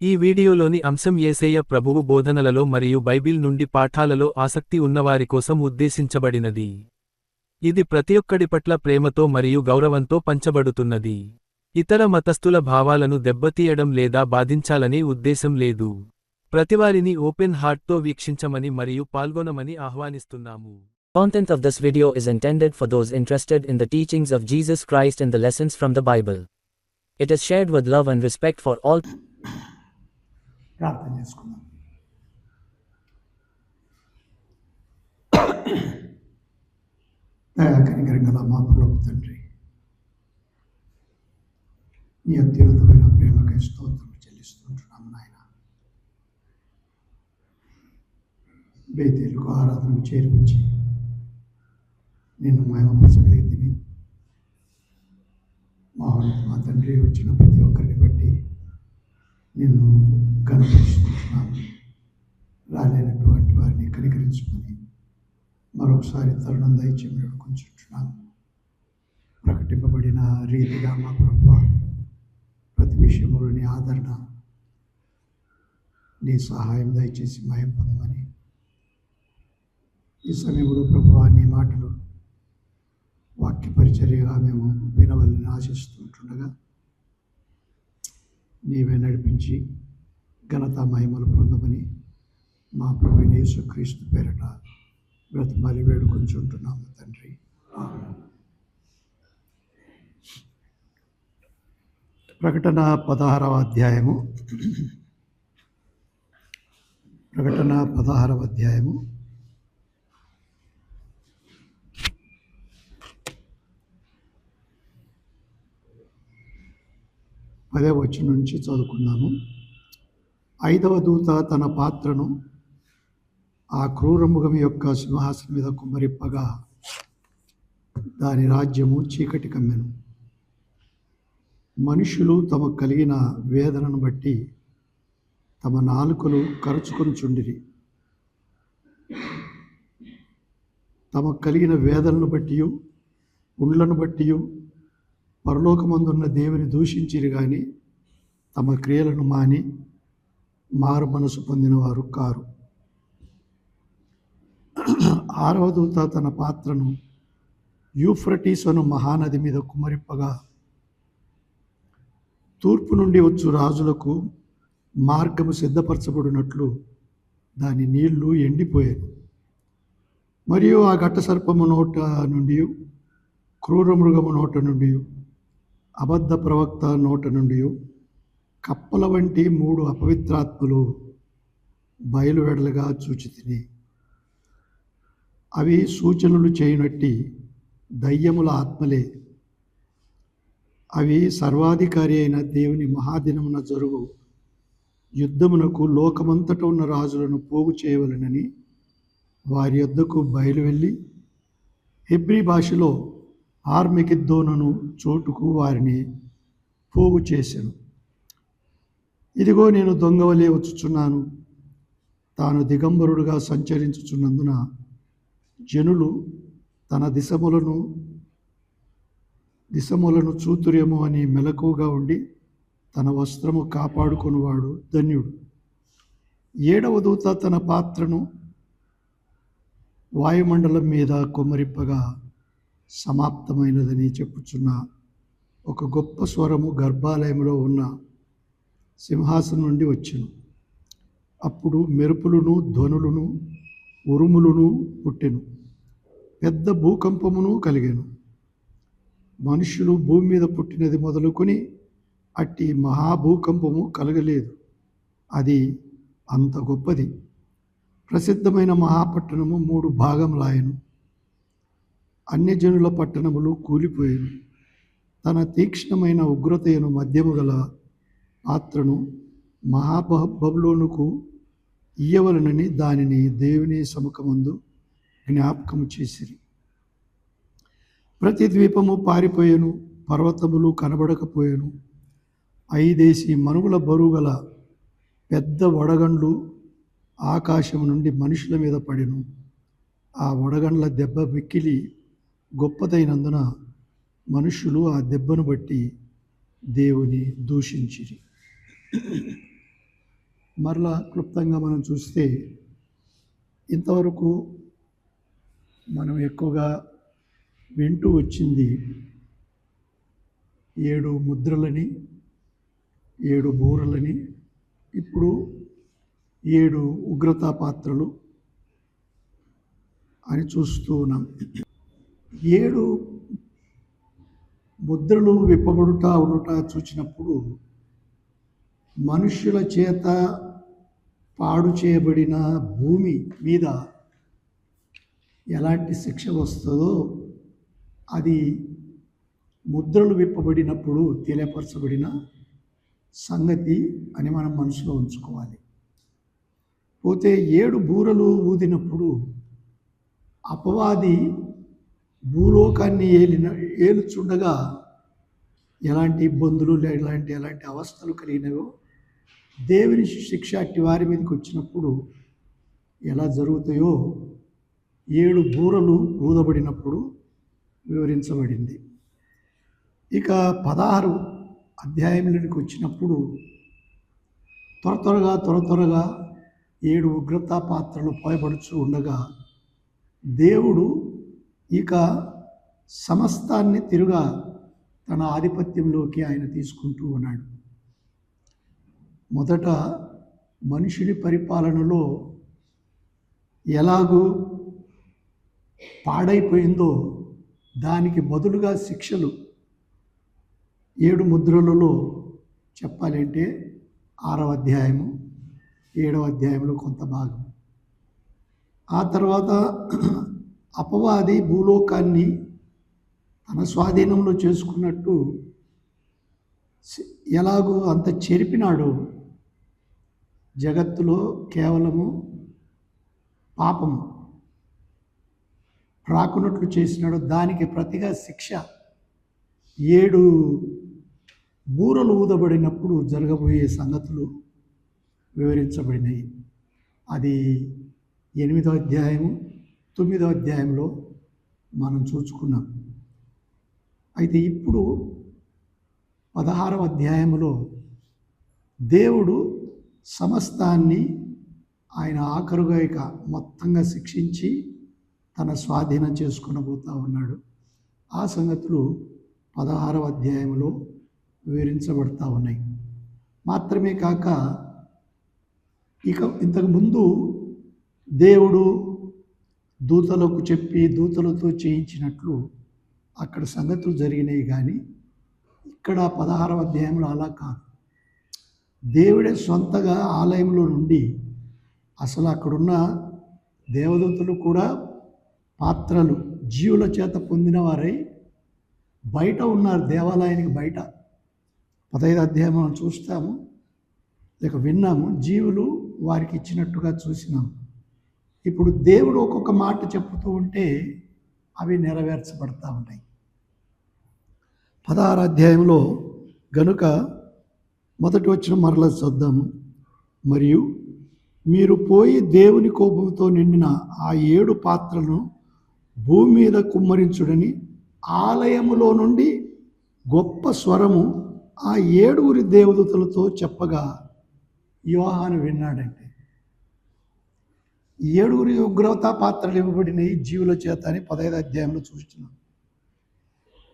ఈ వీడియోలోని అంశం యేసయ్య ప్రభువు బోధనలలో మరియు బైబిల్ నుండి పాఠాలలో ఆసక్తి ఉన్నవారి కోసం ఉద్దేశించబడినది. ఇది ప్రతి ఒక్కడి పట్ల ప్రేమతో మరియు గౌరవంతో పంచబడుతున్నది. ఇతర మతస్థుల భావాలను దెబ్బతీయడం లేదా బాధించాలనే ఉద్దేశం లేదు. ప్రతివారిని ఓపెన్ హార్ట్తో వీక్షించమని మరియు పాల్గొనమని ఆహ్వానిస్తున్నాము. Content of this video is intended for those interested in the teachings of Jesus Christ and the lessons from the Bible. It is shared with love and respect for all. ప్రార్థన చేసుకుందాం. దయాకనికరంగా మా ప్రభువు తండ్రి, నీ అత్యున్నతమైన ప్రేమకై స్తోత్రం చెల్లిస్తుంటున్నాము నాయన. బేతేలుకు ఆరాధనకు చేర్పించి నిన్ను మహిమపరచగలిగితిని. మా తండ్రి వచ్చిన ప్రతి ఒక్కరిని బట్టి నిన్ను కనపరుస్తున్నాము. రాలేనటువంటి వారిని కనికరించుకొని మరొకసారి తరుణం దయచేసి వేడుకొంచుంటున్నాము. ప్రకటింపబడిన రీతిగా మా ప్రభువా, ప్రతి విషయంలో నీ ఆదరణ, నీ సహాయం దయచేసి మహిమ పొందమని ఈ సమయంలో ప్రభువా, నీ మాటలు వాక్య పరిచర్యగా మేము వినవలని ఆశిస్తుంటుండగా నీవే నడిపించి ఘనత మహిమలు పొందమని మా ప్రభువైన యేసుక్రీస్తు పేరట బ్రతిమాలి వేడుకొంచుంటున్నాము తండ్రి. ప్రకటన 16వ అధ్యాయము. ప్రకటన 16వ అధ్యాయము 10వ వచనం నుంచి చదువుకుందాము. 5వ దూత తన పాత్రను ఆ క్రూరమృగం యొక్క సింహాసనం మీద కుమ్మరిప్పగా దాని రాజ్యము చీకటి కమ్మెను. మనుషులు తమకు కలిగిన వేదనను బట్టి తమ నాలుకలు కరుచుకొనుచుండిరి. తమకు కలిగిన వేదనను బట్టి ఉండ్లను బట్టి పరలోకమందున్న దేవుని దూషించిరి గాని తమ క్రియలను మాని మారు మనసు పొందిన వారు కారు. 6వ దూత తన పాత్రను యూఫ్రటీస్ అను మహానది మీద కుమ్మరిప్పగా తూర్పు నుండి వచ్చు రాజులకు మార్గము సిద్ధపరచబడినట్లు దాని నీళ్లు ఎండిపోయాను. మరియు ఆ ఘట్ట సర్పము నోట నుండి, క్రూర మృగము నోట నుండి, అబద్ధ ప్రవక్త నోట నుండి కప్పల వంటి 3 అపవిత్రాత్మలు బయలువెడలుగా చూచితిని. అవి సూచనలు చేయనట్టి దయ్యముల ఆత్మలే. అవి సర్వాధికారి అయిన దేవుని మహాదినమున జరుగు యుద్ధమునకు లోకమంతట ఉన్న రాజులను పోగు చేయవలెనని వారి యొద్దకు బయలువెళ్ళి హెబ్రీ భాషలో ఆర్మెగిద్దోను చోటుకు వారిని పోగు చేశాను. ఇదిగో నేను దొంగవలే వచ్చుచున్నాను. తాను దిగంబరుడుగా సంచరించుచున్నందున జనులు తన దిశములను చూతురేమో అని మెలకువగా ఉండి తన వస్త్రము కాపాడుకొనివాడు ధన్యుడు. 7వ దూత తన పాత్రను వాయుమండలం మీద కొమ్మరిప్పగా సమాప్తమైనదని చెప్పుచున్న ఒక గొప్ప స్వరము గర్భాలయంలో ఉన్న సింహాసనం నుండి వచ్చెను. అప్పుడు మెరుపులను, ధ్వనులను, ఉరుములను పుట్టెను. పెద్ద భూకంపమును కలిగెను. మనుష్యులు భూమి మీద పుట్టినది మొదలుకొని అట్టి మహాభూకంపము కలగలేదు. అది అంత గొప్పది. ప్రసిద్ధమైన మహాపట్టణము 3 భాగములాయెను. అన్యజనుల పట్టణములు కూలిపోయాను. తన తీక్ష్ణమైన ఉగ్రతయను మధ్యము గల పాత్రను మహాబబులోనుకు ఇయ్యవలనని దానిని దేవుని సముఖమందు జ్ఞాపకము చేసిరి. ప్రతి ద్వీపము పారిపోయాను, పర్వతములు కనబడకపోయాను. 5 మనుగుల బరువు గల పెద్ద వడగండ్లు ఆకాశం నుండి మనుషుల మీద పడెను. ఆ వడగండ్ల దెబ్బ మిక్కిలి గొప్పదైనందున మనుషులు ఆ దెబ్బను బట్టి దేవుని దూషించిరి. మరలా క్లుప్తంగా మనం చూస్తే ఇంతవరకు మనం ఎక్కువగా వింటూ వచ్చింది 7 ముద్రలని, 7 బూరలని, ఇప్పుడు 7 ఉగ్రతా పాత్రలు అని చూస్తూ ఉన్నాం. 7 ముద్రలు విప్పబడుట ఉండుట చూచినప్పుడు మనుష్యుల చేత పాడు చేయబడిన భూమి మీద ఎలాంటి శిక్ష వస్తుందో అది ముద్రలు విప్పబడినప్పుడు తెలియపరచబడిన సంగతి అని మనం మనసులో ఉంచుకోవాలి. పోతే 7 బూరలు ఊదినప్పుడు అపవాది భూలోకాన్ని ఏలుచుండగా ఎలాంటి ఇబ్బందులు ఎలాంటి అవస్థలు కలిగినవో దేవుని శిక్ష అట్టి వారి మీదకి వచ్చినప్పుడు ఎలా జరుగుతాయో 7 బూరలు ఊదబడినప్పుడు వివరించబడింది. ఇక 16 అధ్యాయంలోకి వచ్చినప్పుడు త్వరగా 7 ఉగ్రతా పాత్రలు పోయబడుచు ఉండగా దేవుడు ఇక సమస్తాన్ని తిరుగా తన ఆధిపత్యంలోకి ఆయన తీసుకుంటూ ఉన్నాడు. మొదట మనుషుని పరిపాలనలో ఎలాగూ పాడైపోయిందో దానికి బదులుగా శిక్షలు 7 ముద్రలలో చెప్పాలంటే 6వ అధ్యాయము 7వ అధ్యాయంలో కొంత భాగం. ఆ తర్వాత అపవాది భూలోకాన్ని తన స్వాధీనంలో చేసుకున్నట్టు ఎలాగో అంత చెరిపినాడో, జగత్తులో కేవలము పాపము రాకున్నట్లు చేసినాడో దానికి ప్రతిగా శిక్ష 7 బూరలు ఊదబడినప్పుడు జరగబోయే సంగతులు వివరించబడినాయి. అది 8వ అధ్యాయము 9వ అధ్యాయంలో మనం చూసుకున్నాం. అయితే ఇప్పుడు 16వ అధ్యాయంలో దేవుడు సమస్తాన్ని ఆయన ఆఖరుగా ఇక మొత్తంగా శిక్షించి తన స్వాధీనం చేసుకునబోతూ ఉన్నాడు. ఆ సంగతులు 16వ అధ్యాయంలో వివరించబడతా ఉన్నాయి. మాత్రమే కాక ఇక ఇంతకుముందు దేవుడు దూతలకు చెప్పి దూతలతో చేయించినట్లు అక్కడ సంగతులు జరిగినాయి. కానీ ఇక్కడ 16వ అధ్యాయంలో అలా కాదు. దేవుడే సొంతగా ఆలయంలో నుండి అసలు అక్కడున్న దేవదూతలు కూడా పాత్రలు జీవుల చేత పొందిన వారై బయట ఉన్నారు, దేవాలయానికి బయట. 15వ అధ్యాయం మనం చూస్తాము, లేక విన్నాము, జీవులు వారికి ఇచ్చినట్టుగా చూసినాము. ఇప్పుడు దేవుడు ఒక్కొక్క మాట చెప్పుతూ ఉంటే అవి నెరవేర్చబడతా ఉన్నాయి. 16వ అధ్యాయంలో గనుక మొదటి వచనం మరలా చూద్దాము. మరియు మీరు పోయి దేవుని కోపంతో నిండిన ఆ 7 పాత్రలను భూమి మీద కుమ్మరించుడని ఆలయములో నుండి గొప్ప స్వరము ఆ 7 దేవదూతలతో చెప్పగా యోహాను విన్నాడంటే 7 ఉగ్రతా పాత్రలు ఇవ్వబడినవి జీవుల చేత అని 15వ అధ్యాయంలో చూస్తున్నాం.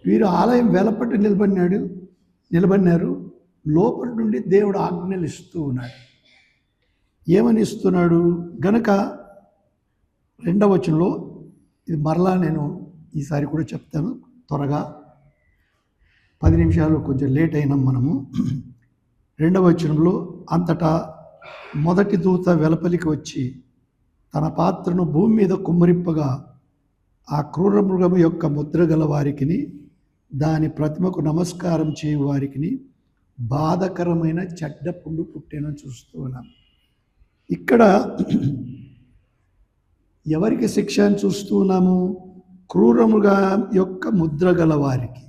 వీరు ఆలయం వెలపట్టి నిలబడినారు. లోపలి నుండి దేవుడు ఆజ్ఞలు ఇస్తూ ఉన్నాడు. ఏమని ఇస్తున్నాడు గనక 2వ వచనంలో, ఇది మరలా నేను ఈసారి కూడా చెప్తాను త్వరగా, 10 నిమిషాలు కొంచెం లేట్ అయినాం మనము. 2వ వచనంలో, అంతటా మొదటి దూత వెలపలికి వచ్చి తన పాత్రను భూమి మీద కుమ్మరింపగా ఆ క్రూర మృగము యొక్క ముద్ర గల వారికిని దాని ప్రతిమకు నమస్కారం చేయు వారికిని బాధకరమైన చెడ్డ పుండు పుట్టేనని చూస్తూ ఉన్నాం. ఇక్కడ ఎవరికి శిక్ష అని చూస్తూ ఉన్నాము? క్రూరముగా యొక్క ముద్ర గల వారికి,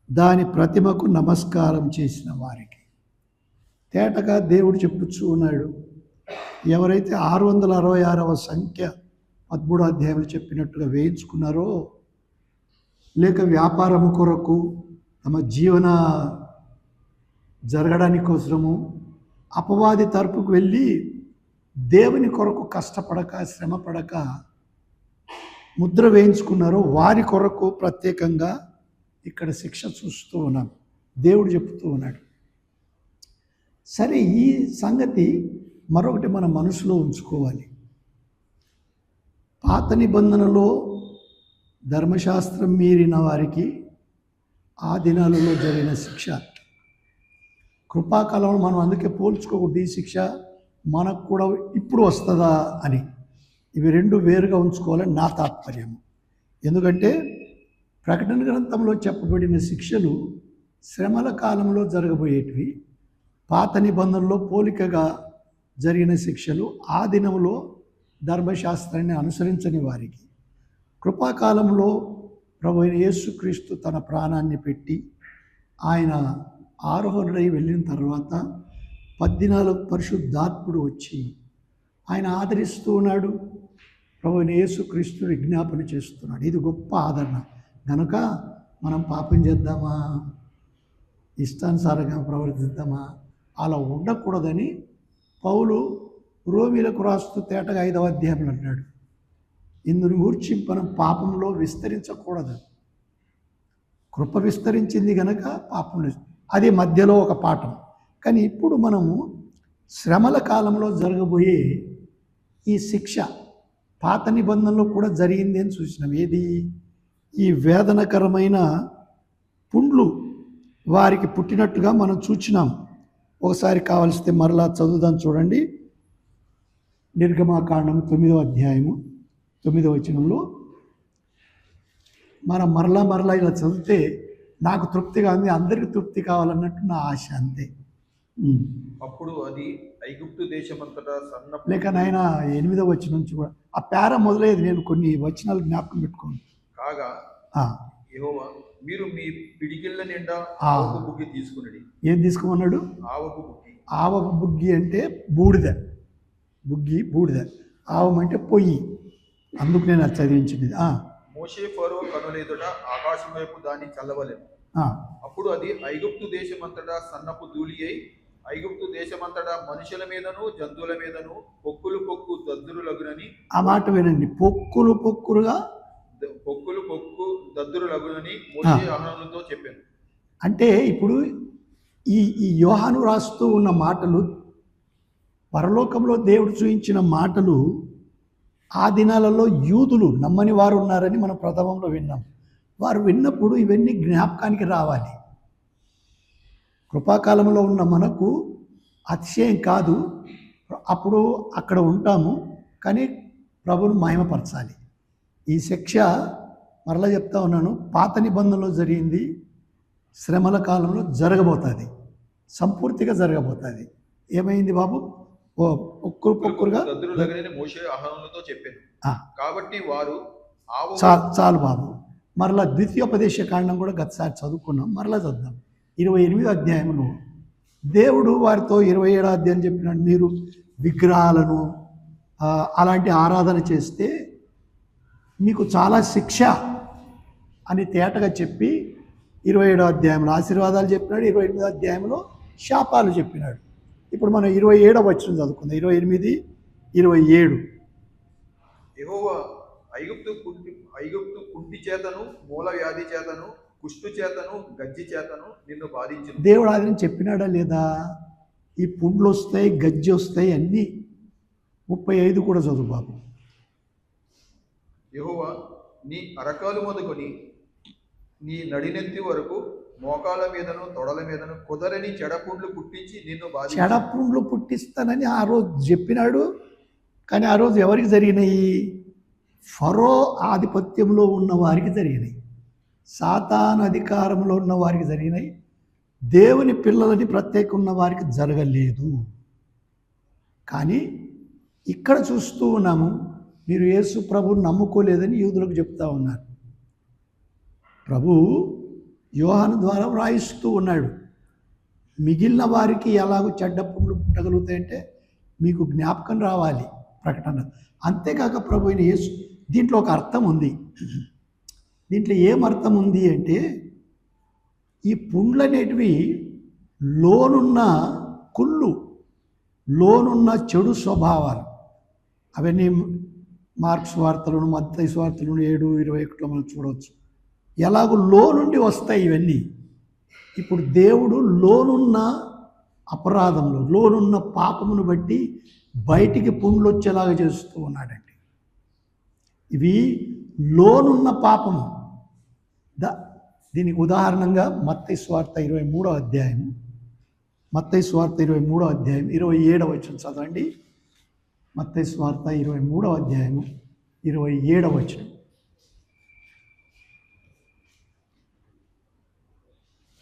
దాని ప్రతిమకు నమస్కారం చేసిన వారికి. తేటగా దేవుడు చెప్పుచూ ఉన్నాడు, ఎవరైతే 666వ సంఖ్య 13వ అధ్యాయంలో చెప్పినట్టుగా వేయించుకున్నారో, లేక వ్యాపారము కొరకు తమ జీవన జరగడానికి కోసము అపవాది తరపుకు వెళ్ళి దేవుని కొరకు కష్టపడక శ్రమపడక ముద్ర వేయించుకున్నారో వారి కొరకు ప్రత్యేకంగా ఇక్కడ శిక్ష చూస్తూ ఉన్నాం. దేవుడు చెప్తూ ఉన్నాడు. సరే, ఈ సంగతి మరొకటి మన మనసులో ఉంచుకోవాలి. పాత నిబంధనలో ధర్మశాస్త్రం మీరిన వారికి ఆ దినాలలో జరిగిన శిక్ష, కృపాకాలంలో మనం అందుకే పోల్చుకోకూడదు. ఈ శిక్ష మనకు కూడా ఇప్పుడు వస్తుందా అని. ఇవి రెండు వేరుగా ఉంచుకోవాలని నా తాత్పర్యం. ఎందుకంటే ప్రకటన గ్రంథంలో చెప్పబడిన శిక్షలు శ్రమల కాలంలో జరగబోయేటివి. పాత నిబంధనలో పోలికగా జరిగిన శిక్షలు ఆ దినంలో ధర్మశాస్త్రాన్ని అనుసరించని వారికి. కృపాకాలంలో ప్రభు యేసుక్రీస్తు తన ప్రాణాన్ని పెట్టి ఆయన ఆరోహణుడై వెళ్ళిన తర్వాత 14 పరిశుద్ధాత్ముడు వచ్చి ఆయన ఆదరిస్తూ ఉన్నాడు. ప్రభు యేసుక్రీస్తు విజ్ఞాపన చేస్తున్నాడు. ఇది గొప్ప ఆదరణ. కనుక మనం పాపం చేద్దామా, ఇష్టానుసారంగా ప్రవర్తిద్దామా, అలా ఉండకూడదని పౌలు రోమీలకు రాస్తూ తేటగా 5వ అధ్యాయంలో అంటాడు. ఇందును గూర్చి మనం పాపంలో విస్తరించకూడదు. కృప విస్తరించింది గనక పాపంలో, అది మధ్యలో ఒక పాఠం. కానీ ఇప్పుడు మనము శ్రమల కాలంలో జరగబోయే ఈ శిక్ష పాత నిబంధనలో కూడా జరిగింది అని చూసినాం. ఏది? ఈ వేదనకరమైన పుండ్లు వారికి పుట్టినట్టుగా మనం చూచినాం. ఒకసారి కావలిస్తే మరలా చదువుదాం, చూడండి. నిర్గమాకాండం 9వ అధ్యాయము 9వ వచనంలో మనం మరలా ఇలా చదివితే నాకు తృప్తిగా ఉంది, అందరికీ తృప్తి కావాలన్నట్టు నా ఆశ, అంతే. అప్పుడు అది ఐగుప్తు దేశమంతటా సన్న లేక నాయన 8వ వచనం నుంచి కూడా ఆ పేర మొదలయ్యేది. నేను కొన్ని వచనాలు జ్ఞాపకం పెట్టుకోండి. కాగా యెహోవా, మీరు మీ పిడికిళ్ళ నిండా ఆవపు బుగ్గి తీసుకుని. ఏం తీసుకోమన్నాడు? ఆవపు బుగ్గి. ఆవపు బుగ్గి అంటే బూడిద. బుగ్గి బూడిద, ఆవం అంటే పొయ్యి. అందుకు నేను అది చదివించింది. మోషే ఫరో కనుల ఎదుట ఆకాశం వైపు దాన్ని చల్లవలెను. అప్పుడు అది ఐగుప్తు దేశమంతటా సన్నపు ధూళి అయి ఐగుప్తు దేశమంతటా మనుషుల మీదను జంతువుల మీదను పొక్కులు దద్దురులగునని. ఆ మాట వినండి. పొక్కులు దద్దురులగునని మోషే అహరోనుతో చెప్పాను. అంటే ఇప్పుడు ఈ యోహాను రాస్తూ ఉన్న మాటలు, పరలోకంలో దేవుడు చూయించిన మాటలు ఆ దినాలలో యూదులు నమ్మని వారు ఉన్నారని మనం ప్రథమంలో విన్నాం. వారు విన్నప్పుడు ఇవన్నీ జ్ఞాపకానికి రావాలి. కృపాకాలంలో ఉన్న మనకు అతిశయం కాదు, అప్పుడు అక్కడ ఉంటాము, కానీ ప్రభువును మహిమపరచాలి. ఈ శిక్ష మరలా చెప్తా ఉన్నాను, పాత నిబంధనలో జరిగింది, శ్రమల కాలంలో జరగబోతుంది, సంపూర్తిగా జరగబోతుంది. ఏమైంది బాబు? పొక్కులుగా మోషే అహరోనుతో చెప్పాను. కాబట్టి వారు చాలు బాబు. మరలా ద్వితీయోపదేశ కాండం కూడా గతసారి చదువుకున్నాం, మరలా చదువుదాం. 28వ అధ్యాయంలో దేవుడు వారితో 27వ అధ్యాయం చెప్పినాడు, మీరు విగ్రహాలను అలాంటి ఆరాధన చేస్తే మీకు చాలా శిక్ష అని తేటగా చెప్పి 27వ అధ్యాయంలో ఆశీర్వాదాలు చెప్పినాడు, 28వ అధ్యాయంలో శాపాలు చెప్పినాడు. ఇప్పుడు మనం 27వ వచనం చదువుకుందాం. 28, 27. యెహోవా ఐగుప్తు కుంటి చేతను మూల వ్యాధి చేతను కుష్టు చేతను గజ్జి చేతను నిన్ను బాధించు. దేవుడు ఆదిని చెప్పినాడా లేదా? ఈ పుండ్లు వస్తాయి, గజ్జి వస్తాయి అన్నీ. 35 కూడా చదువు బాబు. యెహోవా నీ అరకాలు మొదలుకొని నీ నడినెత్తి వరకు మోకాల మీదను తొడల మీదను కుదరని చెడపుండ్లు పుట్టించి నిన్ను బాధించు. చెడపుండ్లు పుట్టిస్తానని ఆ రోజు చెప్పినాడు, కానీ ఆ రోజు ఎవరికి జరిగినాయి? ఫరో ఆధిపత్యంలో ఉన్న వారికి జరిగినాయి, సాతాను అధికారంలో ఉన్న వారికి జరిగినాయి. దేవుని పిల్లలని ప్రత్యేక ఉన్న వారికి జరగలేదు. కానీ ఇక్కడ చూస్తూ ఉన్నాము, మీరు యేసు ప్రభువుని నమ్ముకోలేదని యూదులకు చెప్తా ఉన్నారు. ప్రభు యోహాను ద్వారా వ్రాయిస్తూ ఉన్నాడు, మిగిలిన వారికి ఎలాగో చెడ్డ పుండ్లు పుట్టగలుగుతాయంటే మీకు జ్ఞాపకం రావాలి ప్రకటన. అంతేకాక ప్రభు అయిన యేసు, దీంట్లో ఒక అర్థం ఉంది. దీంట్లో ఏం అర్థం ఉంది అంటే, ఈ పుండ్లు అనేటివి లోనున్న కుళ్ళు, లోనున్న చెడు స్వభావాలు, అవన్నీ మార్క్స్ వార్తలను మత్తయి వార్తలను 7:21 మనం చూడవచ్చు. ఎలాగో లోనుండి వస్తాయి ఇవన్నీ. ఇప్పుడు దేవుడు లోనున్న అపరాధములు, లోనున్న పాపమును బట్టి బయటికి పుండ్లు వచ్చేలాగా చేస్తూ ఉన్నాడండి. ఇవి లోనున్న పాపము. దీనికి ఉదాహరణంగా మత్తయి సువార్త 23వ అధ్యాయం, మత్తయి సువార్త 23వ అధ్యాయం 27వ వచనం చదవండి. మత్తయి సువార్త 23వ అధ్యాయము 27వ వచనం.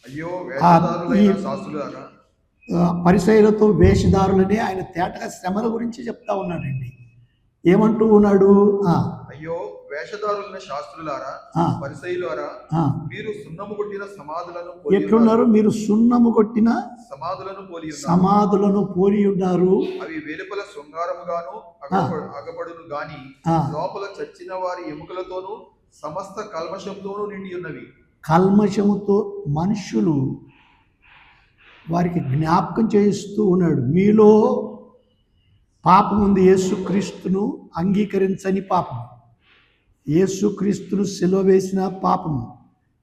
అయ్యో వేషధారులైన శాస్త్రులారా, పరిసయ్యులతో వేషధారులని ఆయన తేటగా శ్రమల గురించి చెప్తా ఉన్నాడండి. ఏమంటూ ఉన్నాడు? అయ్యో వేషధారులైన శాస్త్రులారా, పరిసయ్యులారా, మీరు సున్నము కొట్టిన సమాధులను ఎట్లున్నారు? మీరు సున్నము కొట్టిన సమాధులను పోలి ఉన్నారు. అవి వెలుపల శృంగారముగాను అగపడును గాని లోపల చచ్చిన వారి ఎముకలతోనూ సమస్త కల్మషంతోనూ నిండి ఉన్నవి. కల్మషముతో మనుషులు వారికి జ్ఞాపకం చేయిస్తూ ఉన్నాడు. మీలో పాపం ఉంది, యేసుక్రీస్తును అంగీకరించని పాపం, యేసుక్రీస్తును సిలువ వేసిన పాపము,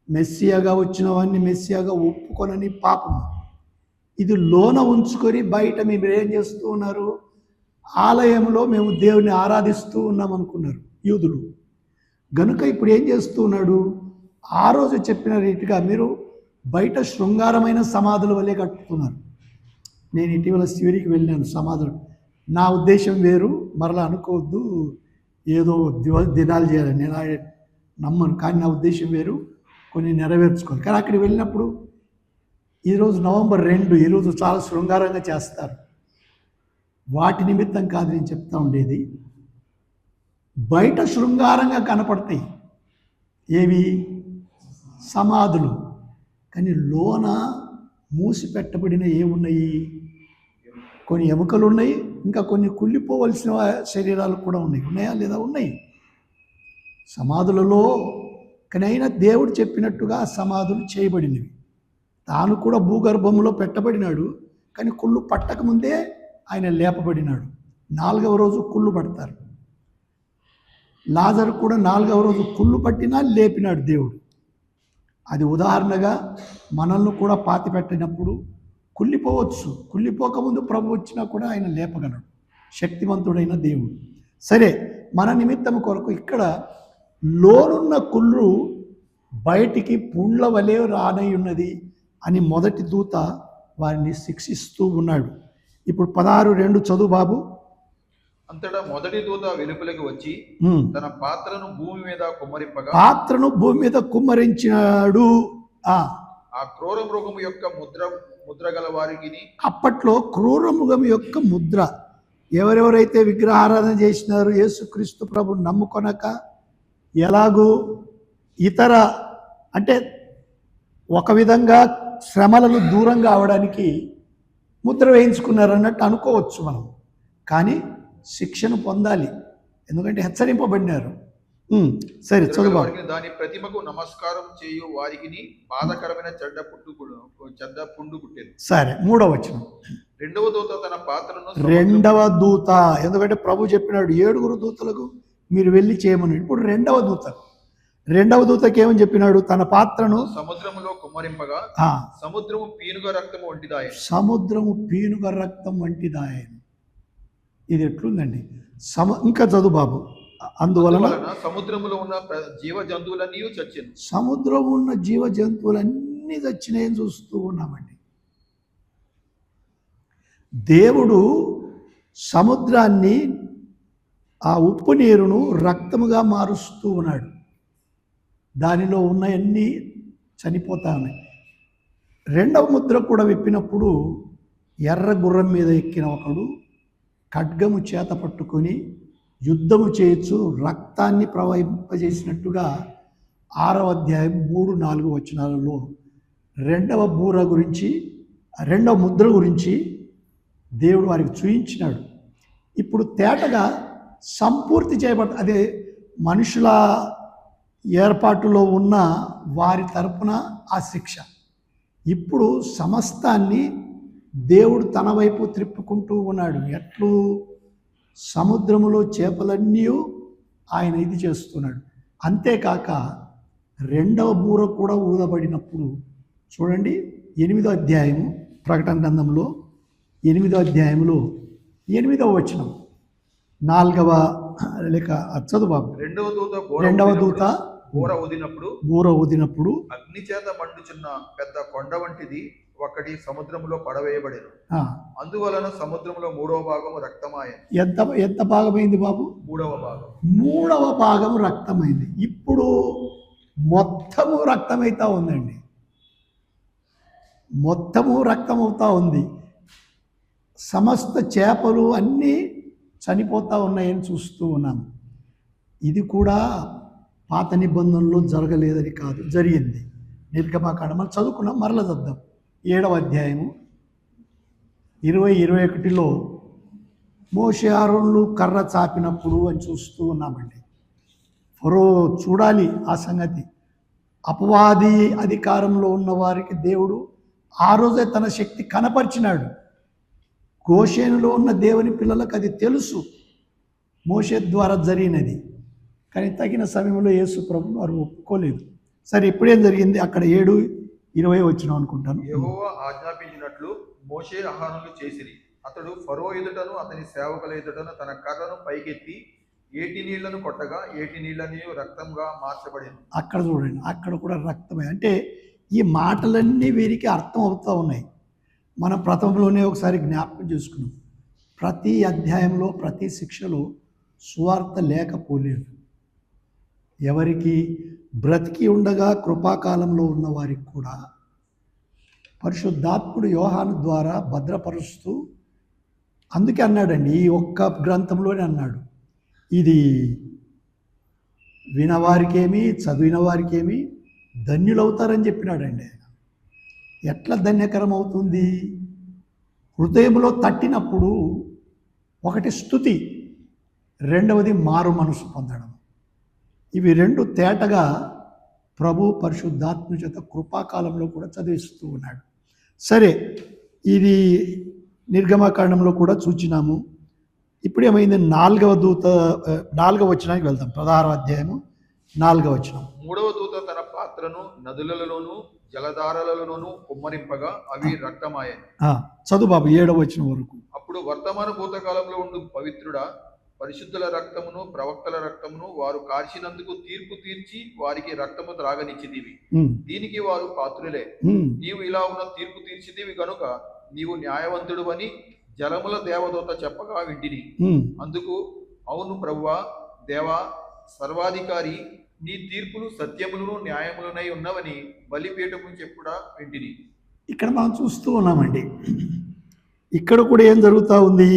మెస్సియాగా వచ్చిన వాడిని మెస్సియాగా ఒప్పుకొనని పాపము. ఇది లోన ఉంచుకొని బయట మీరు ఏం చేస్తూ ఉన్నారు? ఆలయంలో మేము దేవుని ఆరాధిస్తూ ఉన్నాం అనుకున్నారు యూదులు. గనుక ఇప్పుడు ఏం చేస్తూ ఉన్నాడు? ఆ రోజు చెప్పిన రీతిగా మీరు బయట శృంగారమైన సమాధుల వల్లే కట్టుతున్నారు. నేను ఇటీవల శివరికి వెళ్ళాను సమాధులు. నా ఉద్దేశం వేరు, మరలా అనుకోవద్దు ఏదో దినాలు చేయాలి, నేను నమ్మను. కానీ నా ఉద్దేశం వేరు, కొన్ని నెరవేర్చుకోవాలి. కానీ అక్కడికి వెళ్ళినప్పుడు ఈరోజు నవంబర్ 2, ఈరోజు చాలా శృంగారంగా చేస్తారు. వాటి నిమిత్తం కాదు నేను చెప్తా ఉండేది. బయట శృంగారంగా కనపడతాయి ఏవి? సమాధులు. కానీ లోన మూసి పెట్టబడిన ఏమున్నాయి? కొన్ని ఎముకలు ఉన్నాయి, ఇంకా కొన్ని కుళ్ళిపోవలసిన శరీరాలు కూడా ఉన్నాయి. ఉన్నాయా లేదా? ఉన్నాయి సమాధులలో. కానీ అయినా దేవుడు చెప్పినట్టుగా సమాధులు చేయబడినవి. తాను కూడా భూగర్భంలో పెట్టబడినాడు, కానీ కుళ్ళు పట్టకముందే ఆయన లేపబడినాడు. 4వ రోజు కుళ్ళు పడతారు. లాజరు కూడా 4వ రోజు కుళ్ళు పట్టినా లేపినాడు దేవుడు. అది ఉదాహరణగా మనల్ని కూడా పాతి పెట్టినప్పుడు కుళ్ళిపోవచ్చు. కుళ్ళిపోకముందు ప్రభు వచ్చినా కూడా ఆయన లేపగలడు, శక్తివంతుడైన దేవుడు. సరే, మన నిమిత్తం కొరకు ఇక్కడ లోనున్న కుళ్ళు బయటికి పుండ్ల వలె రానై ఉన్నది అని మొదటి దూత వారిని శిక్షిస్తూ ఉన్నాడు. ఇప్పుడు 16:2 చదువు బాబు. అంతటా మొదటి దూత వెలుపలికి వచ్చి తన పాత్రను భూమి మీద కుమ్మరింపగా, పాత్రను భూమి మీద కుమ్మరించాడు. ఆ క్రూర మృగము యొక్క ముద్ర గల వారికి, అప్పట్లో క్రూర మృగం యొక్క ముద్ర, ఎవరెవరైతే విగ్రహారాధన చేసినారు, యేసుక్రీస్తు ప్రభు నమ్ముకొనక ఎలాగూ ఇతర అంటే ఒక విధంగా శ్రమలను దూరంగా అవడానికి ముద్ర వేయించుకున్నారు అన్నట్టు అనుకోవచ్చు మనం. కానీ శిక్షను పొందాలి, ఎందుకంటే హెచ్చరింపబడినారు. సరే చదువు. దాని ప్రతిమకు నమస్కారం చేయు వారికి బాధకరమైన చెడ్డ పుండు పుట్టేది. సరే, 3వ వచనం. రెండవ దూత తన పాత్రను, రెండవ దూత, ఎందుకంటే ప్రభు చెప్పినాడు 7 దూతలకు మీరు వెళ్ళి చేయమని. ఇప్పుడు రెండవ దూతకి ఏమని చెప్పినాడు? తన పాత్రను సముద్రములో కుమ్మరింపగా సముద్రము పీనుగ రక్తము వంటిదాయెను. సముద్రము పీనుగ రక్తం వంటిదాయెను. ఇది ఎట్లుందండి? ఇంకా చదువు బాబు. అందువలన సముద్రములో ఉన్న జీవ జంతువులన్నీ చచ్చాను. సముద్రం ఉన్న జీవ జంతువులన్నీ చచ్చినాయని చూస్తూ ఉన్నామండి. దేవుడు సముద్రాన్ని, ఆ ఉప్పు నీరును రక్తముగా మారుస్తూ ఉన్నాడు. దానిలో ఉన్నవన్నీ చనిపోతా ఉన్నాయి. రెండవ ముద్ర కూడా విప్పినప్పుడు ఎర్ర గుర్రం మీద ఎక్కిన ఒకడు ఖడ్గము చేత పట్టుకొని యుద్ధము చేయొచ్చు రక్తాన్ని ప్రవహింపజేసినట్టుగా 6వ అధ్యాయం 3-4 వచనాలలో రెండవ ముద్ర గురించి దేవుడు వారికి చూయించినాడు. ఇప్పుడు తేటగా సంపూర్తి చేయబడ, అదే మనుషుల ఏర్పాటులో ఉన్న వారి తరపున ఆ శిక్ష. ఇప్పుడు సమస్తాన్ని దేవుడు తన వైపు త్రిప్పుకుంటూ ఉన్నాడు. ఎట్లు సముద్రములో చేపలన్నీ ఆయన ఇది చేస్తున్నాడు. అంతేకాక రెండవ బూర కూడా ఊదబడినప్పుడు చూడండి 8వ అధ్యాయము ప్రకటన గ్రంథంలో 8వ అధ్యాయంలో 8వ వచనం 4వ లేక చదువు బాబు. రెండవ దూత బూర ఊదినప్పుడు అగ్ని చేత మండుచున్న పెద్ద కొండ వంటిది ఒకటి సముద్రంలో పడవేయబడెను. అందువలన సముద్రంలో 3వ భాగం రక్తమాయెను. ఎంత భాగమైంది బాబు? 3వ భాగం రక్తమైంది. ఇప్పుడు మొత్తము రక్తమైతా ఉందండి. మొత్తము రక్తమవుతా ఉంది. సమస్త చేపలు అన్నీ చనిపోతూ ఉన్నాయని చూస్తూ ఉన్నాము. ఇది కూడా పాత నిబంధనలో జరగలేదని కాదు, జరిగింది. నిర్గమకాండం మనం చదువుకున్నాం, మరల చదువుదాం. 7వ అధ్యాయము 20-21లో మోషే ఆరోన్లు కర్ర చాపినప్పుడు అని చూస్తూ ఉన్నామండి. ఫరో చూడాలి ఆ సంగతి. అపవాది అధికారంలో ఉన్న వారికి దేవుడు ఆ రోజే తన శక్తి కనపరిచినాడు. గోషేనులో ఉన్న దేవుని పిల్లలకు అది తెలుసు, మోషే ద్వారా జరిగినది. కానీ తగిన సమయంలో యేసు ప్రభువు వారు ఒప్పుకోలేదు. సరే, ఇప్పుడేం జరిగింది? అక్కడ 7:20 వచ్చినాం అనుకుంటాను. యెహోవా ఆజ్ఞాపించినట్లు మోషే అహరోనులు చేసిరి. అతడు ఫరో ఎదుటను అతని సేవకుల ఎదుటను తన కర్రను పైకెత్తి ఏటి నీళ్లను కొట్టగా ఏటి నీళ్ళని రక్తంగా మార్చబడింది. అక్కడ చూడండి, అక్కడ కూడా రక్తమే. అంటే ఈ మాటలన్నీ వీరికి అర్థం అవుతూ ఉన్నాయి. మనం ప్రథమంలోనే ఒకసారి జ్ఞాపకం చేసుకున్నాం. ప్రతి అధ్యాయంలో ప్రతి శిక్షలో సువార్త లేకపోలేదు. ఎవరికి బ్రతికి ఉండగా కృపాకాలంలో ఉన్న వారికి కూడా పరిశుద్ధాత్ముడు యోహాను ద్వారా భద్రపరుస్తూ, అందుకే అన్నాడండి, ఈ ఒక్క గ్రంథంలోనే అన్నాడు, ఇది వినవారికేమి చదివిన వారికేమి ధన్యులవుతారని చెప్పినాడండి ఆయన. ఎట్లా ధన్యకరం అవుతుంది? హృదయంలో తట్టినప్పుడు ఒకటి స్తుతి, రెండవది మారు మనసు పొందడం. ఇవి రెండు తేటగా ప్రభు పరిశుద్ధాత్మ చేత కృపాకాలంలో కూడా చదివిస్తూ ఉన్నాడు. సరే, ఇది నిర్గమకాండంలో కూడా చూచినాము. ఇప్పుడేమైంది? 4వ దూత 4వ వచనానికి వెళ్తాం. 16వ అధ్యాయము 4వ వచనం. 3వ దూత తన పాత్రను నదులలోను జలధారలలోను కుమ్మరింపగా అవి రక్తమాయెను. చదువు బాబు 7వ వచనం వరకు. అప్పుడు వర్తమాన భూతకాలంలో ఉండు పవిత్రుడా, పరిశుద్ధుల రక్తమును ప్రవక్తల రక్తమును వారు కార్చినందుకు తీర్పు తీర్చి వారికి రక్తము త్రాగనిచ్చిదివి. దీనికి వారు పాత్రులే. నీవు ఇలా ఉన్న తీర్పు తీర్చిదివి గనుక నీవు న్యాయవంతుడు అని జలముల దేవదూత చెప్పగా వింటిని. అందుకు అవును ప్రభువా, దేవా, సర్వాధికారి, నీ తీర్పులు సత్యములను న్యాయములనై ఉన్నవని బలిపీఠము చెప్పుడా వింటిని. ఇక్కడ మనం చూస్తూ ఉన్నామండి. ఇక్కడ కూడా ఏం జరుగుతూ ఉంది?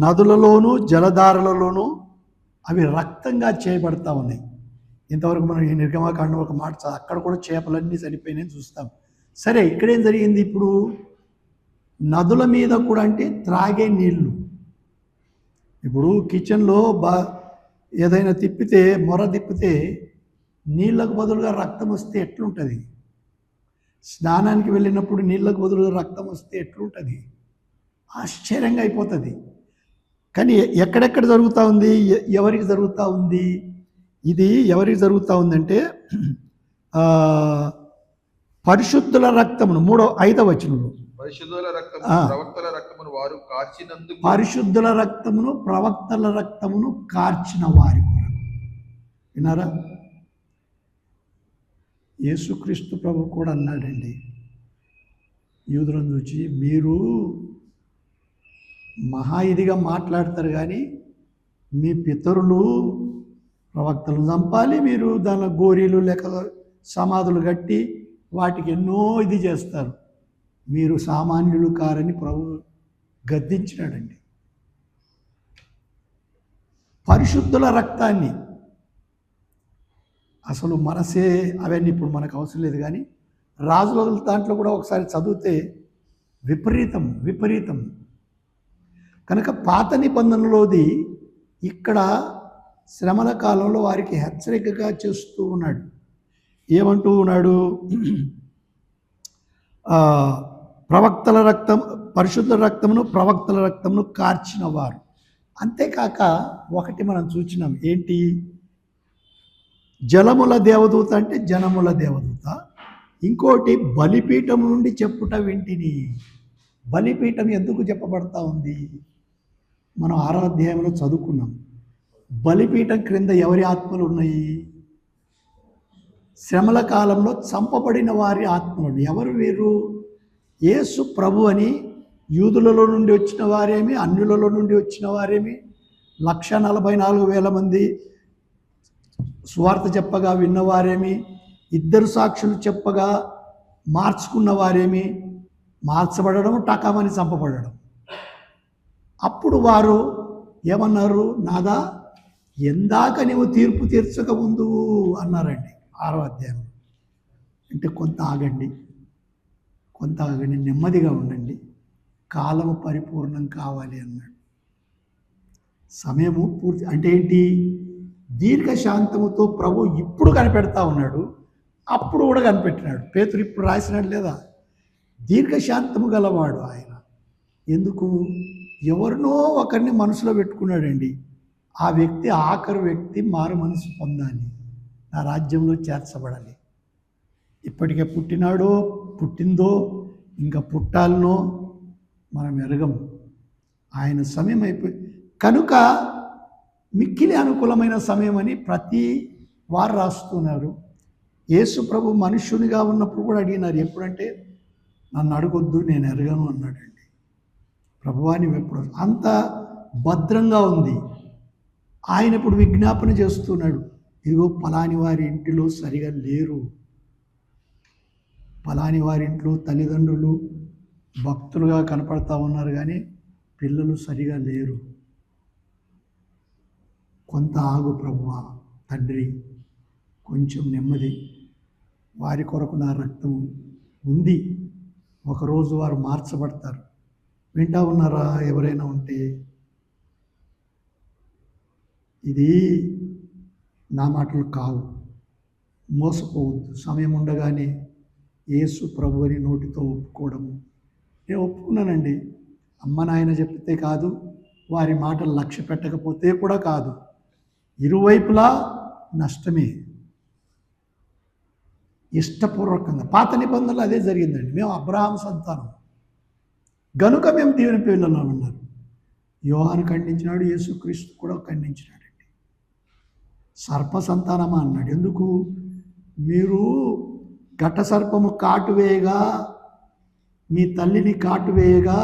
నదులలోనూ జలధారలలోనూ అవి రక్తంగా చేయబడతా ఉన్నాయి. ఇంతవరకు మనం ఈ నిర్గమకాండం ఒక మాట, అక్కడ కూడా చేపలన్నీ చనిపోయినాయని చూస్తాం. సరే, ఇక్కడేం జరిగింది? ఇప్పుడు నదుల మీద కూడా, అంటే త్రాగే నీళ్ళు. ఇప్పుడు కిచెన్లో ఏదైనా తిప్పితే, మొర తిప్పితే నీళ్ళకు బదులుగా రక్తం వస్తే ఎట్లుంటుంది? స్నానానికి వెళ్ళినప్పుడు నీళ్ళకు బదులుగా రక్తం వస్తే ఎట్లుంటుంది? ఆశ్చర్యంగా అయిపోతుంది. కానీ ఎక్కడెక్కడ జరుగుతూ ఉంది? ఎవరికి జరుగుతూ ఉంది? ఇది ఎవరికి జరుగుతూ ఉందంటే పరిశుద్ధుల రక్తమును 5వ వచనంలో పరిశుద్ధుల రక్తమును ప్రవక్తల రక్తమును వారు కార్చినందుకు, పరిశుద్ధుల రక్తమును ప్రవక్తల రక్తమును కార్చిన వారి కొరకు. విన్నారా? యేసుక్రీస్తు ప్రభు కూడా అన్నాడండి యూదులను చూచి, మీరు మహా ఇదిగా మాట్లాడతారు కానీ మీ పితరులు ప్రవక్తలను చంపాలి, మీరు దాని గోరీలు లేక సమాధులు కట్టి వాటికి ఎన్నో ఇది చేస్తారు, మీరు సామాన్యులు కారని ప్రభు గద్దించినాడండి. పరిశుద్ధుల రక్తాన్ని అసలు మనసే, అవన్నీ ఇప్పుడు మనకు అవసరం లేదు, కానీ రాజుల దాంట్లో కూడా ఒకసారి చదివితే విపరీతం. కనుక పాత నిబంధనలోది ఇక్కడ శ్రమల కాలంలో వారికి హెచ్చరికగా చేస్తూ ఉన్నాడు. ఏమంటూ ఉన్నాడు? పరిశుద్ధ రక్తమును ప్రవక్తల రక్తమును కార్చిన వారు. అంతేకాక ఒకటి మనం చూచినాం, ఏంటి? జలముల దేవదూత అంటే జనముల దేవదూత. ఇంకోటి బలిపీఠం నుండి చెప్పుట వింటిని. బలిపీఠం ఎందుకు చెప్పబడతా ఉంది? మనం 6వ అధ్యాయంలో చదువుకున్నాం. బలిపీఠం క్రింద ఎవరి ఆత్మలు ఉన్నాయి? శ్రమల కాలంలో చంపబడిన వారి ఆత్మలు. ఎవరు వీరు? యేసు ప్రభు అని యూదులలో నుండి వచ్చిన వారేమి, అన్యులలో నుండి వచ్చిన వారేమి, 144,000 మంది సువార్త చెప్పగా విన్నవారేమి, 2 సాక్షులు చెప్పగా మార్చుకున్న వారేమి, మార్చబడడం, టకామని చంపబడడం. అప్పుడు వారు ఏమన్నారు? నాదా, ఎందాక నీవు తీర్పు తీర్చక ముందు అన్నారండి 6వ అధ్యాయం. అంటే కొంత ఆగండి, నెమ్మదిగా ఉండండి, కాలము పరిపూర్ణం కావాలి అన్నాడు. సమయము పూర్తి అంటే ఏంటి? దీర్ఘశాంతముతో ప్రభు ఇప్పుడు కనిపెడతా ఉన్నాడు, అప్పుడు కూడా కనిపెట్టినాడు. పేతురు ఇప్పుడు రాసినాడు లేదా? దీర్ఘశాంతము గలవాడు ఆయన. ఎందుకు? ఎవరినో ఒకరిని మనసులో పెట్టుకున్నాడండి. ఆ వ్యక్తి ఆఖరి వ్యక్తి మారు మనసు పొందాలి, నా రాజ్యంలో చేర్చబడాలి. ఇప్పటికే పుట్టినాడో పుట్టిందో ఇంకా పుట్టాలనో మనం ఎరగము. ఆయన సమయం అయిపోయి కనుక మిక్కిలి అనుకూలమైన సమయం అని ప్రతి వారు రాస్తున్నారు. యేసు ప్రభు మనుష్యునిగా ఉన్నప్పుడు కూడా అడిగినారు. ఎప్పుడంటే నన్ను అడగొద్దు, నేను ఎరగను అన్నాడండి. ప్రభువాని ఎప్పుడు అంత భద్రంగా ఉంది. ఆయన ఇప్పుడు విజ్ఞాపన చేస్తున్నాడు, ఇదిగో పలాని వారి ఇంటిలో సరిగా లేరు, పలాని వారి ఇంట్లో తల్లిదండ్రులు భక్తులుగా కనపడతా ఉన్నారు కానీ పిల్లలు సరిగా లేరు. కొంత ఆగు ప్రభువా, తండ్రి, కొంచెం నెమ్మది, వారి కొరకు నా రక్తం ఉంది, ఒకరోజు వారు మార్చబడతారు. వింటా ఉన్నారా ఎవరైనా ఉంటే? ఇది నా మాటలు కావు, మోసపోవద్దు. సమయం ఉండగానే యేసు ప్రభు అని నోటితో ఒప్పుకోవడము. నేను ఒప్పుకున్నానండి, అమ్మ నాయన చెప్తే కాదు, వారి మాటలు లక్ష్య పెట్టకపోతే కూడా కాదు, ఇరువైపులా నష్టమే. ఇష్టపూర్వకంగా పాత నిబంధనలు అదే జరిగిందండి. మేము అబ్రహాం సంతానం గనుక మేము దేవుని పిల్లలు అన్నారు. యోహాను ఖండించినాడు, యేసుక్రీస్తు కూడా ఖండించినాడండి. సర్ప సంతానమా అన్నాడు. ఎందుకు? మీరు ఘట సర్పము కాటువేయగా, మీ తల్లిని కాటువేయగా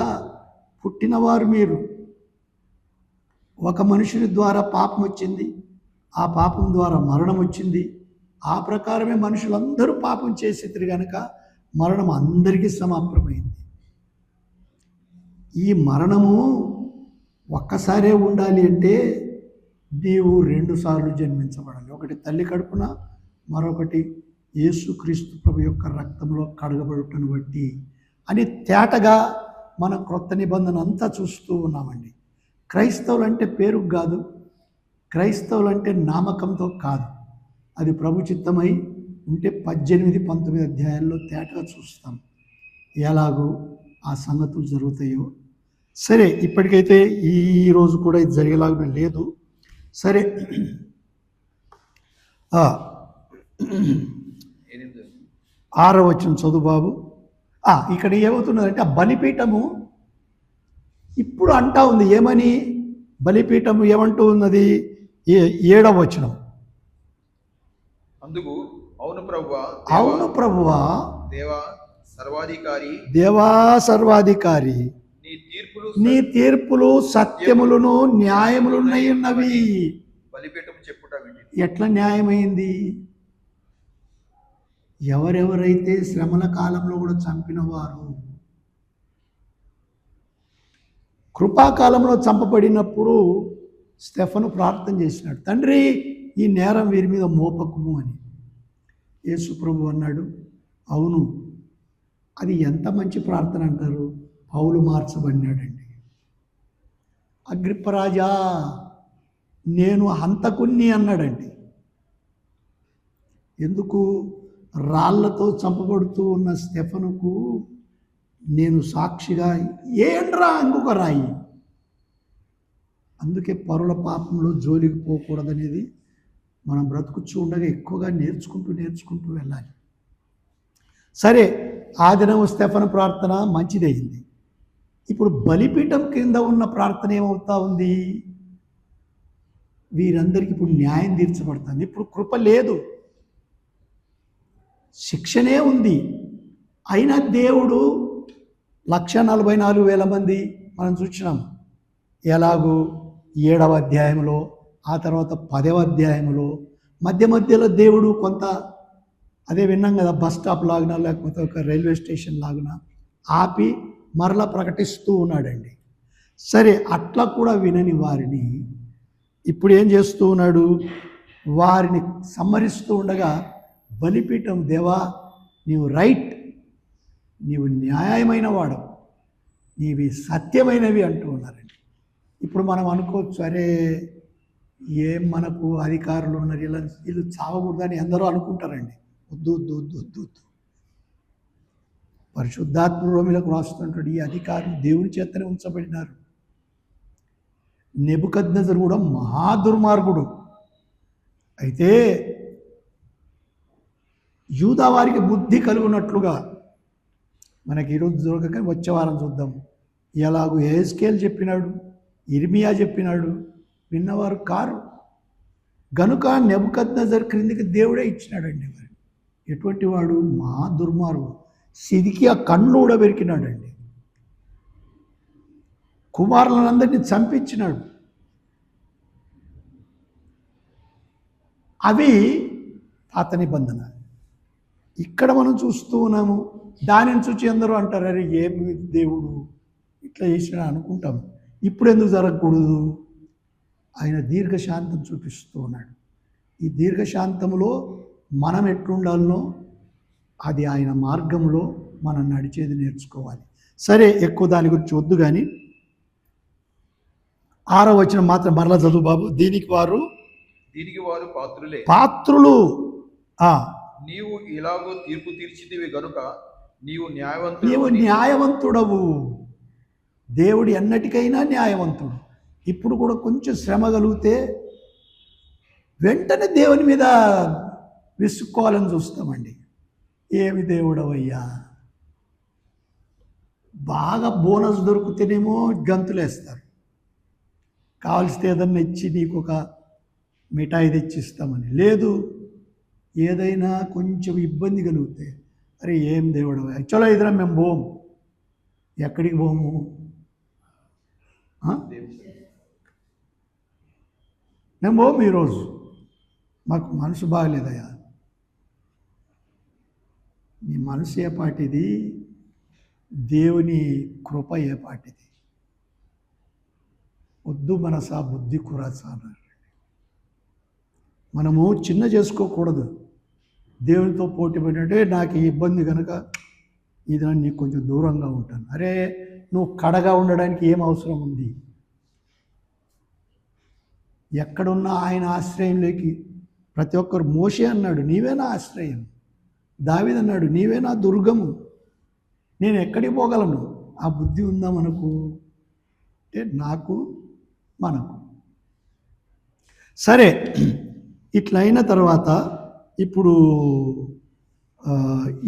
పుట్టినవారు మీరు. ఒక మనుషుని ద్వారా పాపం వచ్చింది, ఆ పాపం ద్వారా మరణం వచ్చింది. ఆ ప్రకారమే మనుషులందరూ పాపం చేసేది కనుక మరణం అందరికీ సమాప్తమైంది. ఈ మరణము ఒక్కసారే ఉండాలి అంటే నీవు 2 సార్లు జన్మించబడాలి. ఒకటి తల్లి కడుపున, మరొకటి యేసుక్రీస్తు ప్రభు యొక్క రక్తంలో కడగబడుటను బట్టి అని తేటగా మన క్రొత్త నిబంధన అంతా చూస్తూ ఉన్నామండి. క్రైస్తవులు అంటే పేరుకు కాదు, క్రైస్తవులు అంటే నామకంతో కాదు. అది ప్రభు చిత్తమై ఉంటే 18, 19 అధ్యాయాల్లో తేటగా చూస్తాం ఎలాగో ఆ సంగతులు జరుగుతాయో. సరే, ఇప్పటికైతే ఈరోజు కూడా ఇది జరిగేలాగా లేదు. సరే, 6వ వచనం చదువు బాబు. ఇక్కడ ఏమవుతున్నదంటే ఆ బలిపీఠము ఇప్పుడు అంటా ఉంది. ఏమని? బలిపీఠము ఏమంటూ ఉన్నది? 7వ వచనం. అందుకు అవును ప్రభువా, అవును ప్రభువా, దేవా సర్వాధికారి, దేవా సర్వాధికారి, నీ తీర్పులు సత్యములను న్యాయములున్నై ఉన్నవి. బలిపీఠం చెప్పుట వింటిని. ఎట్లా న్యాయమైంది? ఎవరెవరైతే శ్రమల కాలంలో కూడా చంపిన వారు, కృపాకాలంలో చంపబడినప్పుడు స్టెఫను ప్రార్థన చేసినాడు, తండ్రి ఈ నేరం వీరి మీద మోపకుము అని. యేసు ప్రభు అన్నాడు, అవును, అది ఎంత మంచి ప్రార్థన అంటారు. పౌలు మార్చబడినాడండి. అగ్రిప్పరాజా, నేను హంతకుణ్ణి అన్నాడండి. ఎందుకు? రాళ్లతో చంపబడుతూ ఉన్న స్టెఫనుకు నేను సాక్షిగా ఏంట్రా ఇంకొక రాయి. అందుకే పరుల పాపంలో జోలికి పోకూడదనేది మనం బ్రతుకుచ్చు ఉండగా ఎక్కువగా నేర్చుకుంటూ వెళ్ళాలి. సరే, ఆ దినం స్టెఫను ప్రార్థన మంచిదయింది. ఇప్పుడు బలిపీఠం కింద ఉన్న ప్రార్థన ఏమవుతా ఉంది? వీరందరికీ ఇప్పుడు న్యాయం తీర్చబడుతుంది. ఇప్పుడు కృప లేదు, శిక్షనే ఉంది. అయినా దేవుడు 1,44,000 మంది మనం చూసినాం. ఎలాగూ 7వ అధ్యాయంలో, ఆ తర్వాత 10వ అధ్యాయంలో మధ్యలో దేవుడు కొంత అదే విన్నాం కదా, బస్ స్టాప్ లాగునా లేకపోతే ఒక రైల్వే స్టేషన్ లాగునా ఆపి మరలా ప్రకటిస్తూ ఉన్నాడండి. సరే, అట్లా కూడా వినని వారిని ఇప్పుడు ఏం చేస్తూ ఉన్నాడు? వారిని సమ్మరిస్తూ ఉండగా బలిపీఠం, దేవా నీవు రైట్, నీవు న్యాయమైన వాడు, నీవి సత్యమైనవి అంటూ ఉన్నారండి. ఇప్పుడు మనం అనుకోవచ్చు, అరే ఏం మనకు అధికారులు ఉన్నారు, వీళ్ళు చావకూడదని అందరూ అనుకుంటారండి. వద్దు. పరిశుద్ధాత్మ రోమిలకు రాస్తుంటాడు, ఈ అధికారులు దేవుని చేతనే ఉంచబడినారు. నెబుకద్నెజరు కూడా మహాదుర్మార్గుడు. అయితే యూదా వారికి బుద్ధి కలుగునట్లుగా మనకి ఈరోజు దొరకక వచ్చే వారం చూద్దాం. ఎలాగూ యెహెజ్కేలు చెప్పినాడు, ఇర్మియా చెప్పినాడు, విన్నవారు కారు. గనుక నెబుకద్నెజరు క్రిందికి దేవుడే ఇచ్చినాడండి. మరి ఎటువంటి వాడు? మహా దుర్మార్గుడు. సిద్కియా కళ్ళు ఊడబెరికినాడండి. కుమారులందరినీ చంపించినాడు. అవి పాత నిబంధన. ఇక్కడ మనం చూస్తూ ఉన్నాము. దానిని చూచి అందరూ అంటారు, అరే ఏమి దేవుడు ఇట్లా చేసినా అనుకుంటాం. ఇప్పుడు ఎందుకు జరగకూడదు? ఆయన దీర్ఘశాంతం చూపిస్తూ ఉన్నాడు. ఈ దీర్ఘశాంతంలో మనం ఎట్లుండాలనో అది ఆయన మార్గంలో మనం నడిచేది నేర్చుకోవాలి. సరే, ఎక్కువ దాని గురించి వద్దు కానీ 6వ వచనం మాత్రం మరలా చదువు బాబు. దీనికి వారు పాత్రులు. నీవు ఇలాగో తీర్పు తీర్చితివి గనుక నీవు న్యాయవంతుడవు. దేవుడు ఎన్నటికైనా న్యాయవంతుడు. ఇప్పుడు కూడా కొంచెం శ్రమ కలిగితే వెంటనే దేవుని మీద విసుక్కోవాలని చూస్తామండి. ఏమి దేవుడవయ్యా, బాగా బోనస్ దొరికితేనేమో గంతులేస్తారు. కావలసితే ఏదన్నా ఇచ్చి నీకు ఒక మిఠాయి తెచ్చిస్తామని. లేదు, ఏదైనా కొంచెం ఇబ్బంది కలిగితే అరే ఏం దేవుడవయ్యా, చలో ఇద్దరా మేము పోము. ఎక్కడికి పోము? మేము పోము, ఈరోజు మాకు మనసు బాగలేదయ్యా. నీ మనసు ఏ పాటిది? దేవుని కృప ఏ పాటిది? వద్దు మనసా బుద్ధి కురాసా అన్నారు. మనము చిన్న చేసుకోకూడదు. దేవునితో పోటీ పడినట్టే నాకు ఈ ఇబ్బంది కనుక ఇది నీకు కొంచెం దూరంగా ఉంటాను. అరే నువ్వు కడగా ఉండడానికి ఏం అవసరం ఉంది? ఎక్కడున్నా ఆయన ఆశ్రయంలోకి ప్రతి ఒక్కరు. మోషే అన్నాడు, నీవే నా ఆశ్రయం. దావీదు అన్నాడు, నీవే నా దుర్గము, నేను ఎక్కడికి పోగలను? ఆ బుద్ధి ఉందా మనకు? అంటే నాకు మనకు. సరే, ఇట్లా అయిన తర్వాత ఇప్పుడు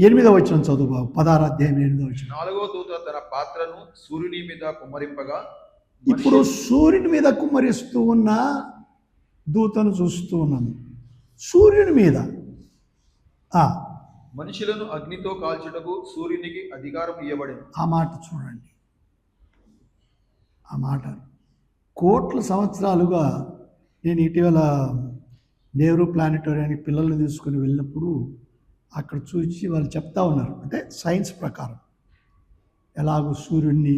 8వ వచనం చదువు బాబు. 16వ అధ్యాయం 8వ వచనం. 4వ దూత తన పాత్రను సూర్యుని మీద కుమ్మరింపగా, ఇప్పుడు సూర్యుని మీద కుమ్మరిస్తూ ఉన్న దూతను చూస్తూ ఉన్నాను. సూర్యుని మీద మనుషులను అగ్నితో కాల్చుటకు సూర్యునికి అధికారం ఇవ్వబడింది. ఆ మాట చూడండి. ఆ మాట కోట్ల సంవత్సరాలుగా నేను ఇటీవల నెహ్రూ ప్లానెటోరియానికి పిల్లల్ని తీసుకుని వెళ్ళినప్పుడు అక్కడ చూసి వాళ్ళు చెప్తా ఉన్నారు. అంటే సైన్స్ ప్రకారం ఎలాగో సూర్యుడిని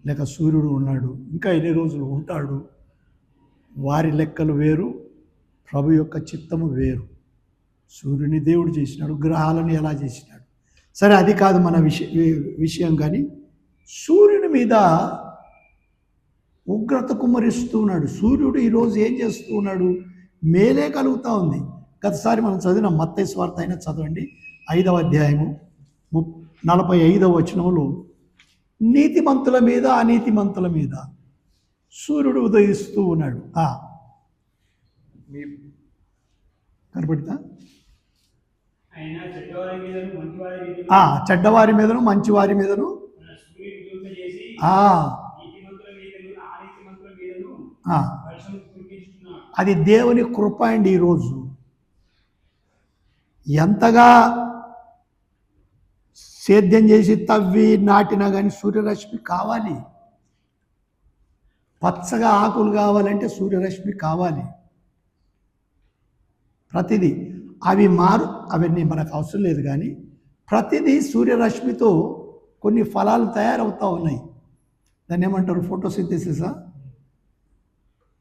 లేక సూర్యుడు ఉన్నాడు, ఇంకా ఎన్ని రోజులు ఉంటాడు, వారి లెక్కలు వేరు, ప్రభు యొక్క చిత్తము వేరు. సూర్యుని దేవుడు చేసినాడు, గ్రహాలను ఎలా చేసినాడు. సరే, అది కాదు మన విషయం. కానీ సూర్యుని మీద ఉగ్రత కుమ్మరిస్తూ ఉన్నాడు. సూర్యుడు ఈరోజు ఏం చేస్తూ ఉన్నాడు? మేలే కలుగుతూ ఉంది. గతసారి మనం చదివిన మత్తయి సువార్త అయినా చదవండి, 5వ అధ్యాయము 45వ వచనంలో నీతిమంతుల మీద అనీతిమంతుల మీద సూర్యుడు ఉదయిస్తూ ఉన్నాడు. మీ కనపడుతా ఆయన చెడ్డవారి మీదను మంచివారి మీదను చెడ్డవారి మీదను మంచివారి మీదను తన సూర్యుని ఉదయింపజేసి నీతిమంతుల మీదను అనీతిమంతుల మీదను వర్షం కురిపిస్తున్నాడు. అది దేవుని కృప అండి. ఈరోజు ఎంతగా సేద్యం చేసి తవ్వి నాటినా కానీ సూర్యరశ్మి కావాలి. పచ్చగా ఆకులు కావాలంటే సూర్యరశ్మి కావాలి. ప్రతిదీ అవన్నీ మనకు అవసరం లేదు, కానీ ప్రతిదీ సూర్యరశ్మితో కొన్ని ఫలాలు తయారవుతూ ఉన్నాయి. దాన్ని ఏమంటారు? ఫోటోసింథసిసా?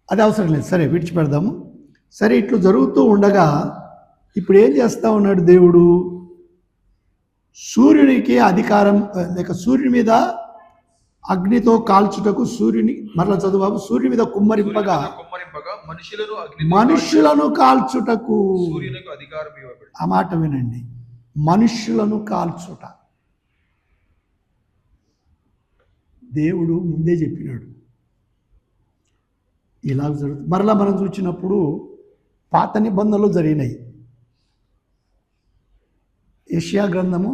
అది అవసరం లేదు, సరే విడిచిపెడదాము. సరే, ఇట్లు జరుగుతూ ఉండగా ఇప్పుడు ఏం చేస్తూ ఉన్నాడు దేవుడు? సూర్యునికి అధికారం లేక సూర్యుని మీద అగ్నితో కాల్చుటకు సూర్యుని, మరలా చదువు, సూర్యుని మీద కుమ్మరింపగా మనుష్యులను కాల్చుటకు సూర్యునికి అధికారం ఇవ్వబడింది. ఆ మాట వినండి, మనుష్యులను కాల్చుట. దేవుడు ముందే చెప్పినాడు ఇలా జరుగుతుంది. మరలా మనం చూసినప్పుడు పాత నిబంధనలు జరిగినాయి. యెషయా గ్రంథము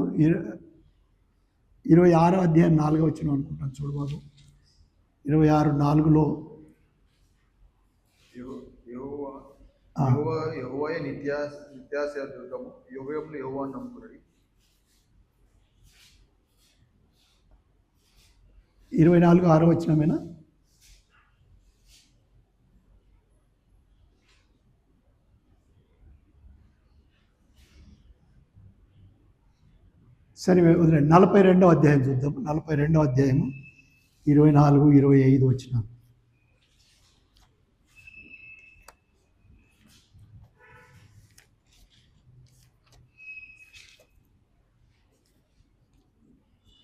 26వ అధ్యాయం 4వ వచనం అనుకుంటాను. చూడు బాబు, 26:4లో యెహోవాయే నిత్యాశయ దుర్గము, యుగములు యెహోవాను నమ్ముకున్నది. 24:6 వచనమేనా? సరే వదిలేండి. 42వ అధ్యాయం చూద్దాం. 42వ అధ్యాయము 24, 25 వచనాలు.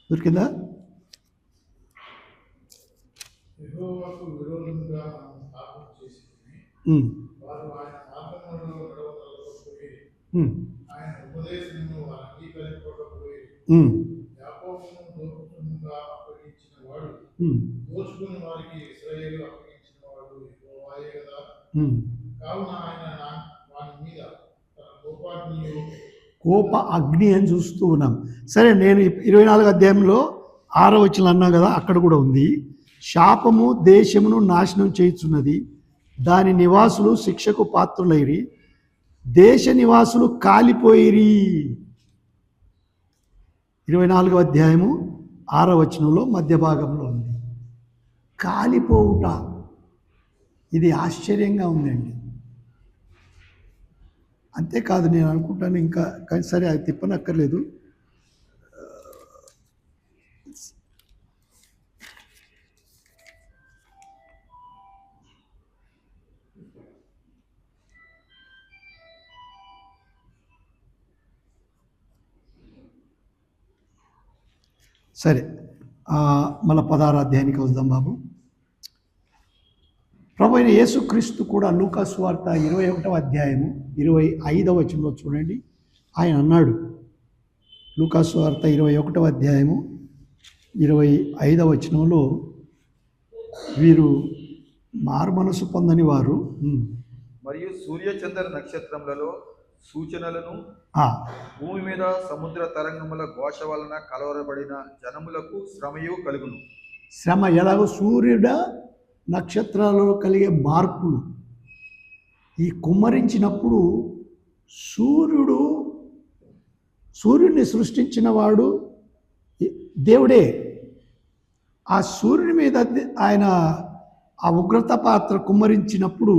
దొరికిందా? యెహోవాకు విరోధంగా పాపం చేసింది, వారు ఆయన మార్గములలో నడవకపోయి ఆయన ఉపదేశమును వారు అంగీకరించకపోయి యాకోబును దోచుకునిగా అప్పగించిన వాడు, దోచుకుని వారికి ఇశ్రాయేలు అప్పగించిన వాడు యెహోవాయే కదా. కావున ఆయన వాని మీద తన కోప అగ్ని అని చూస్తూ ఉన్నాం. సరే, నేను 24వ అధ్యాయంలో 6వ వచనం అన్నా కదా, అక్కడ కూడా ఉంది. శాపము దేశమును నాశనం చేయుచున్నది, దాని నివాసులు శిక్షకు పాత్రులైరి, దేశ నివాసులు కాలిపోయిరి. 24వ అధ్యాయము 6వ వచనంలో మధ్య భాగంలో ఉంది. కాలిపోవుట, ఇది ఆశ్చర్యంగా ఉందండి. అంతేకాదు, నేను అనుకుంటాను ఇంకా, కానీ సరే అది తిప్పనక్కర్లేదు. సరే, మళ్ళీ 16వ అధ్యాయానికి వద్దాం బాబు. ప్రభు అయిన యేసుక్రీస్తు కూడా లూకా సువార్త 21వ అధ్యాయము 25వ వచనంలో చూడండి. ఆయన అన్నాడు, లూకా సువార్త 21వ అధ్యాయము 25వ వచనంలో, వీరు మారు మనసు పొందని వారు మరియు సూర్యచంద్ర నక్షత్రములలో సూచనలను, భూమి మీద సముద్ర తరంగముల ఘోష వలన కలవరబడిన జనములకు శ్రమయు కలుగును. శ్రమ ఎలాగో సూర్యుడ నక్షత్రాలలో కలిగే మార్పులు ఈ కుమ్మరించినప్పుడు, సూర్యుడిని సృష్టించిన వాడు దేవుడే. ఆ సూర్యుని మీద ఆయన ఆ ఉగ్రత పాత్ర కుమ్మరించినప్పుడు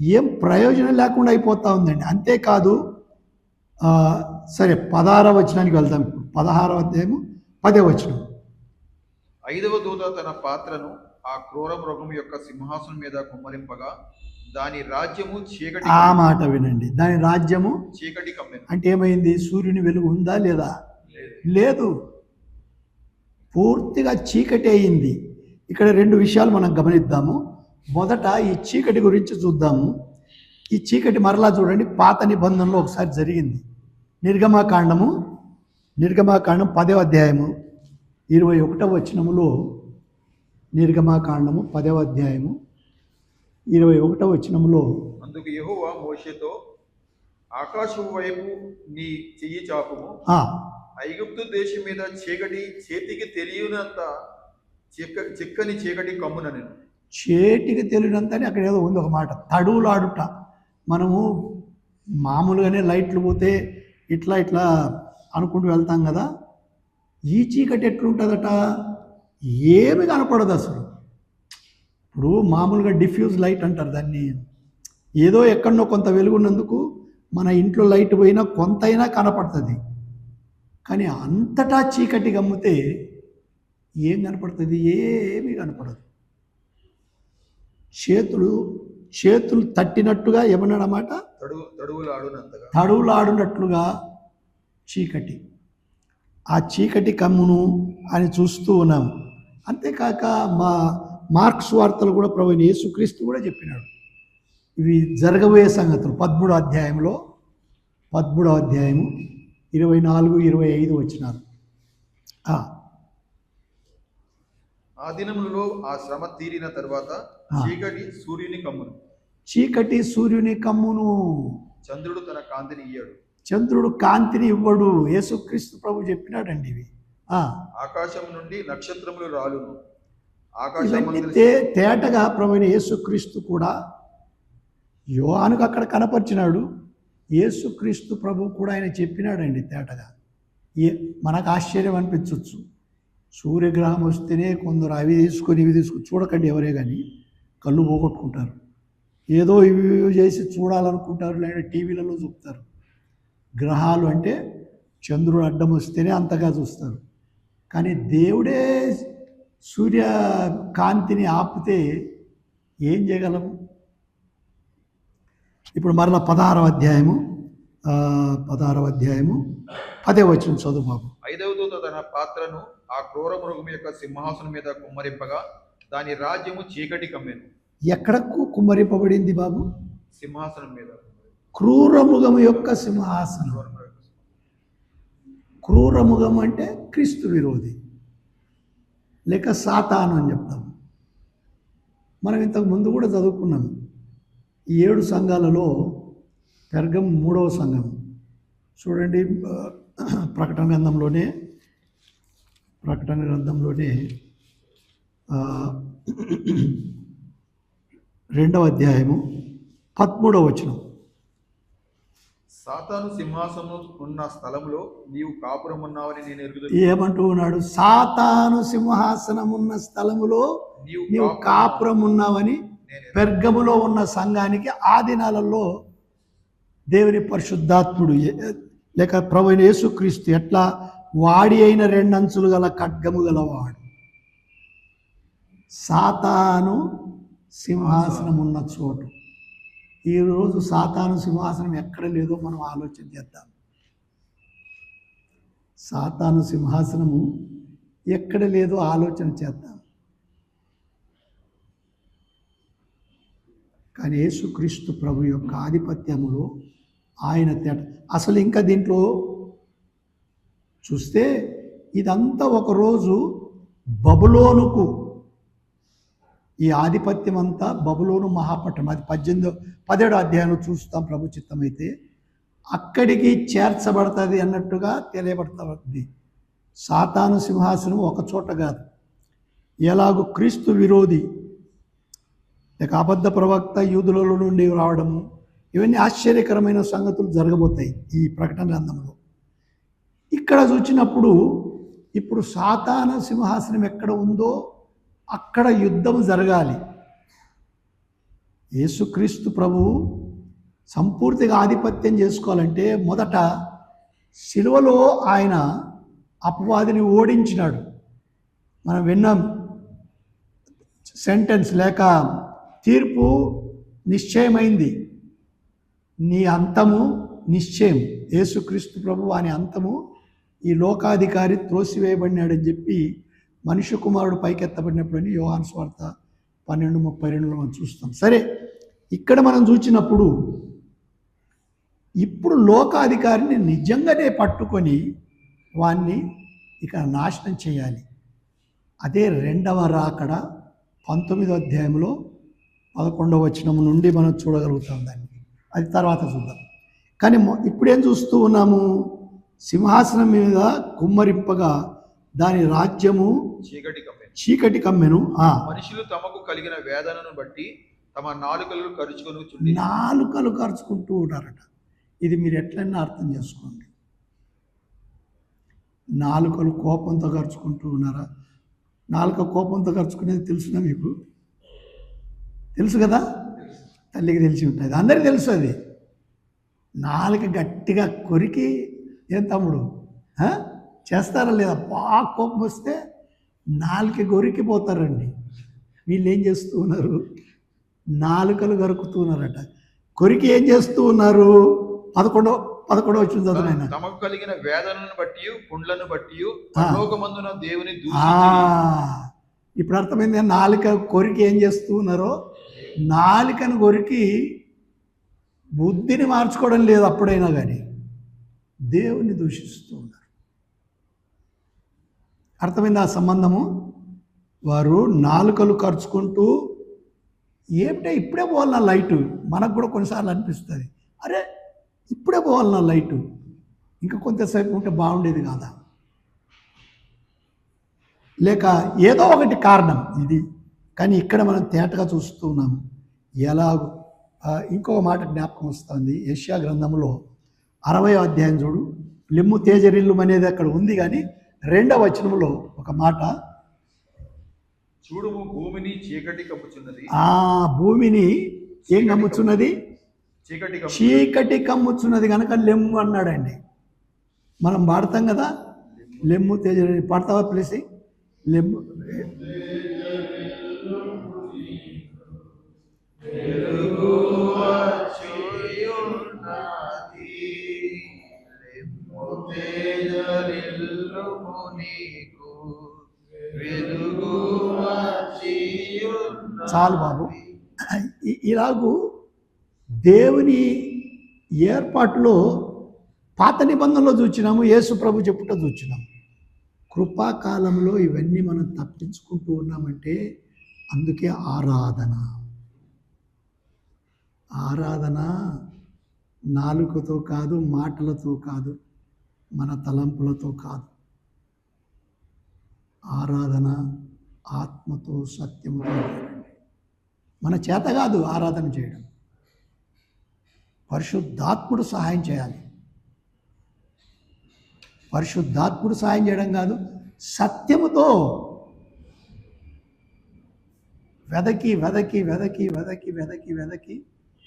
ఏం ప్రయోజనం లేకుండా అయిపోతూ ఉందండి. అంతేకాదు, సరే 16వ వచనానికి వెళ్దాం. 16వ అధ్యాయము 10వ వచనం. 5వ దూత తన పాత్రను ఆ క్రూర మృగం యొక్క సింహాసనం మీద కుమ్మరింపగా దాని రాజ్యము చీకటి. ఆ మాట వినండి, దాని రాజ్యము చీకటి కమ్మెను. అంటే ఏమైంది? సూర్యుని వెలుగు ఉందా లేదా? లేదు, పూర్తిగా చీకటి అయింది. ఇక్కడ 2 విషయాలు మనం గమనిద్దాము. మొదట ఈ చీకటి గురించి చూద్దాము. ఈ చీకటి మరలా చూడండి, పాత నిబంధనలో ఒకసారి జరిగింది. నిర్గమాకాండం 10వ అధ్యాయము 21వ వచనములో నిర్గమాకాండము 10వ అధ్యాయము 21వ వచనములో అందుకు యెహోవా మోషేతో ఆకాశం వైపు నీ చెయ్యి చాపుము, ఐగుప్తు దేశం మీద చీకటి చేతికి తెలియనంత చిక్కని చీకటి కమ్మున నేను. చేతికి తెలియనంత అని అక్కడ ఏదో ఉంది ఒక మాట, తడువులాడుట. మనము మామూలుగానే లైట్లు పోతే ఇట్లా ఇట్లా అనుకుంటూ వెళ్తాం కదా, ఈ చీకటి ఎట్లుంటుందట, ఏమి కనపడదు అసలు. ఇప్పుడు మామూలుగా డిఫ్యూజ్ లైట్ అంటారు దాన్ని, ఏదో ఎక్కడనో కొంత వెలుగున్నందుకు మన ఇంట్లో లైట్ పోయినా కొంతైనా కనపడుతుంది. కానీ అంతటా చీకటి గమ్మితే ఏం కనపడుతుంది? ఏమీ కనపడదు. చేతులు తట్టినట్టుగా ఏమన్నాడన్నమాట, తడువులాడునట్లుగా చీకటి. ఆ చీకటి కమ్మును అని చూస్తూ ఉన్నాం. అంతేకాక మార్క్స్ వార్తలు కూడా ప్రభువైన యేసుక్రీస్తు కూడా చెప్పినాడు ఇవి జరగబోయే సంగతులు. 13వ అధ్యాయంలో 13వ అధ్యాయము 24-25 వచనాలు. ఆ దినములలో ఆ శ్రమ తీరిన తర్వాత చీకటి సూర్యుని కమ్మును, చంద్రుడు తన కాంతిని ఇయ్యడు, చంద్రుడు కాంతిని ఇవ్వడు. యేసుక్రీస్తు ప్రభు చెప్పినాడండి ఇవి. ఆకాశం నుండి నక్షత్రములు రాలును. తేటగా ప్రభువైన యేసుక్రీస్తు కూడా యోహానుకు అక్కడ కనపరిచినాడు. యేసుక్రీస్తు ప్రభు కూడా ఆయన చెప్పినాడండి తేటగా. మనకు ఆశ్చర్యం అనిపించవచ్చు, సూర్యగ్రహం వస్తేనే కొందరు అవి తీసుకొని ఇవి తీసుకొని చూడకండి ఎవరే కానీ కళ్ళు పోగొట్టుకుంటారు. ఏదో ఇవి చేసి చూడాలనుకుంటారు, లేదా టీవీలలో చూపుతారు. గ్రహాలు అంటే చంద్రుడు అడ్డం వస్తేనే అంతగా చూస్తారు. కానీ దేవుడే సూర్య కాంతిని ఆపితే ఏం చేయగలము? ఇప్పుడు మరలా 16వ అధ్యాయము 10వ వచనం చదువు బాబు. 5వ దూత తన పాత్రను ఆ క్రూర మృగం యొక్క సింహాసనం మీద కుమ్మరింపగా దాని రాజ్యము చీకటి కమ్మెను. ఎక్కడ కుమ్మరింపబడింది బాబు? సింహాసనం మీద. క్రూర మృగం యొక్క సింహాసనం. క్రూర మృగం అంటే క్రీస్తు విరోధి లేక సాతాను అని చెప్తాం. మనం ఇంతకు ముందు కూడా చదువుకున్నాం. ఈ 7 సంఘాలలో పెర్గము 3వ సంఘం చూడండి, ప్రకటన గ్రంథంలోనే 2వ అధ్యాయము 13వ వచనం. సాతాను సింహాసనం ఉన్న స్థలంలో నీవు కాపురం ఉన్నావని నేను ఎరుగుదును. ఏమంటూ ఉన్నాడు? సాతాను సింహాసనం ఉన్న స్థలములో నీవు కాపురం ఉన్నావని పెర్గములో ఉన్న సంఘానికి ఆ దినాలలో దేవుని పరిశుద్ధాత్ముడు లేక ప్రభువైన యేసుక్రీస్తు ఎట్లా వాడి అయిన 2 అంచులు గల ఖడ్గము గలవాడు. సాతాను సింహాసనం ఉన్న చోటు. ఈరోజు సాతాను సింహాసనం ఎక్కడ లేదో మనం ఆలోచన చేద్దాం. సాతాను సింహాసనము ఎక్కడ లేదో ఆలోచన చేద్దాం. కానీ యేసుక్రీస్తు ప్రభు యొక్క ఆధిపత్యములో ఆయన తేట. అసలు ఇంకా దీంట్లో చూస్తే ఇదంతా ఒకరోజు బబులోనుకు, ఈ ఆధిపత్యం అంతా బబులోను మహాపట్టణం, అది 17వ అధ్యాయంలో చూస్తాం ప్రభు చిత్తమైతే, అక్కడికి చేర్చబడుతుంది అన్నట్టుగా తెలియబడుతుంది. సాతాను సింహాసనం ఒక చోట కాదు. ఎలాగూ క్రీస్తు విరోధి లేక అబద్ధ ప్రవక్త యూదులలో నుండి రావడము, ఇవన్నీ ఆశ్చర్యకరమైన సంగతులు జరగబోతాయి ఈ ప్రకటన గ్రంథంలో. ఇక్కడ చూసినప్పుడు ఇప్పుడు సాతాను సింహాసనం ఎక్కడ ఉందో అక్కడ యుద్ధము జరగాలి. యేసుక్రీస్తు ప్రభువు సంపూర్తిగా ఆధిపత్యం చేసుకోవాలంటే మొదట శిలువలో ఆయన అపవాదిని ఓడించినాడు. మనం విన్నాం, సెంటెన్స్ లేక తీర్పు నిశ్చయమైంది, నీ అంతము నిశ్చయం. యేసుక్రీస్తు ప్రభు అని అంతము ఈ లోకాధికారి త్రోసివేయబడినాడని చెప్పి మనుష్య కుమారుడు పైకెత్తబడినప్పుడని యోహాను సువార్త 12:32లో మనం చూస్తాం. సరే, ఇక్కడ మనం చూసినప్పుడు ఇప్పుడు లోకాధికారిని నిజంగానే పట్టుకొని వాణ్ణి ఇక నాశనం చేయాలి. అదే రెండవ రాకడ 19వ అధ్యాయంలో 11వ వచనం నుండి మనం చూడగలుగుతాం దాన్ని. అది తర్వాత చూద్దాం. కానీ ఇప్పుడేం చూస్తూ ఉన్నాము? సింహాసనం మీద కుమ్మరింపగా దాని రాజ్యము చీకటి కమ్మెను. మనుషులు తమకు కలిగిన వేదనను బట్టి తమ నాలుకలు కరుచుకుంటూ ఉంటారట. ఇది మీరు ఎట్లన్నా అర్థం చేసుకోండి. నాలుకలు కోపంతో ఖర్చుకుంటూ ఉన్నారా? నాలుక కోపంతో ఖర్చుకునేది తెలుసునా మీకు? తెలుసు కదా, తల్లికి తెలిసి ఉంటుంది, అందరికీ తెలుసు. అది నాలుక గట్టిగా కొరికి ఏం తమ్ముడు చేస్తారా లేదా? బాగా కోపం వస్తే నాలుక కొరికిపోతారండి. వీళ్ళు ఏం చేస్తూ ఉన్నారు? నాలుకలు గరుకుతూ ఉన్నారట. కొరికి ఏం చేస్తూ ఉన్నారు? 11వ వచ్చిన చదువునైనా తమకు కలిగిన వేదనను బట్టి పుండ్లను బట్టి పరలోకమందున దేవుని ఇప్పుడు అర్థమైంది. నాలుక కొరికి ఏం చేస్తూ ఉన్నారో, నాలుకను కొరికి బుద్ధిని మార్చుకోవడం లేదు. అప్పుడైనా కానీ దేవుని దూషిస్తూ ఉన్నారు. అర్థమైంది ఆ సంబంధము? వారు నాలుకలు ఖర్చుకుంటూ ఏమిటో ఇప్పుడే పోవాలన్నా లైటు. మనకు కూడా కొన్నిసార్లు అనిపిస్తుంది, అరే ఇప్పుడే పోవాలన్నా లైటు, ఇంకా కొంతసేపు ఉంటే బాగుండేది కాదా? లేక ఏదో ఒకటి కారణం ఇది. కానీ ఇక్కడ మనం తేటగా చూస్తూ ఉన్నాము. ఎలాగో ఇంకొక మాట జ్ఞాపకం వస్తుంది. యెషయా గ్రంథంలో 60వ అధ్యాయం చూడు. లెమ్ము తేజరిల్లు అనేది అక్కడ ఉంది, కానీ 2వ వచనంలో ఒక మాట, చూడుము భూమిని చీకటి కమ్ముచున్నది. భూమిని ఏం కమ్ముచున్నది? చీకటి కమ్ముచున్నది కనుక లెమ్ము అన్నాడండి. మనం పాడతాం కదా, లెమ్ము తేజరిల్లు. పాడతావా ప్లీసి? లెమ్ము చాలు బాబు. ఇలాగూ దేవుని ఏర్పాటులో పాత నిబంధనలో చూచినాము, యేసు ప్రభు చెప్పుట చూచినాము. కృపాకాలంలో ఇవన్నీ మనం తప్పించుకుంటూ ఉన్నామంటే అందుకే ఆరాధన నాలుకతో కాదు, మాటలతో కాదు, మన తలంపులతో కాదు. ఆరాధన ఆత్మతో సత్యంతో. మన చేత కాదు ఆరాధన చేయడం, పరిశుద్ధాత్ముడు సహాయం చేయాలి. పరిశుద్ధాత్ముడు సహాయం చేయడం కాదు, సత్యముతో వెదకి వెదకి వెదకి వెదకి వెదకి వెదకి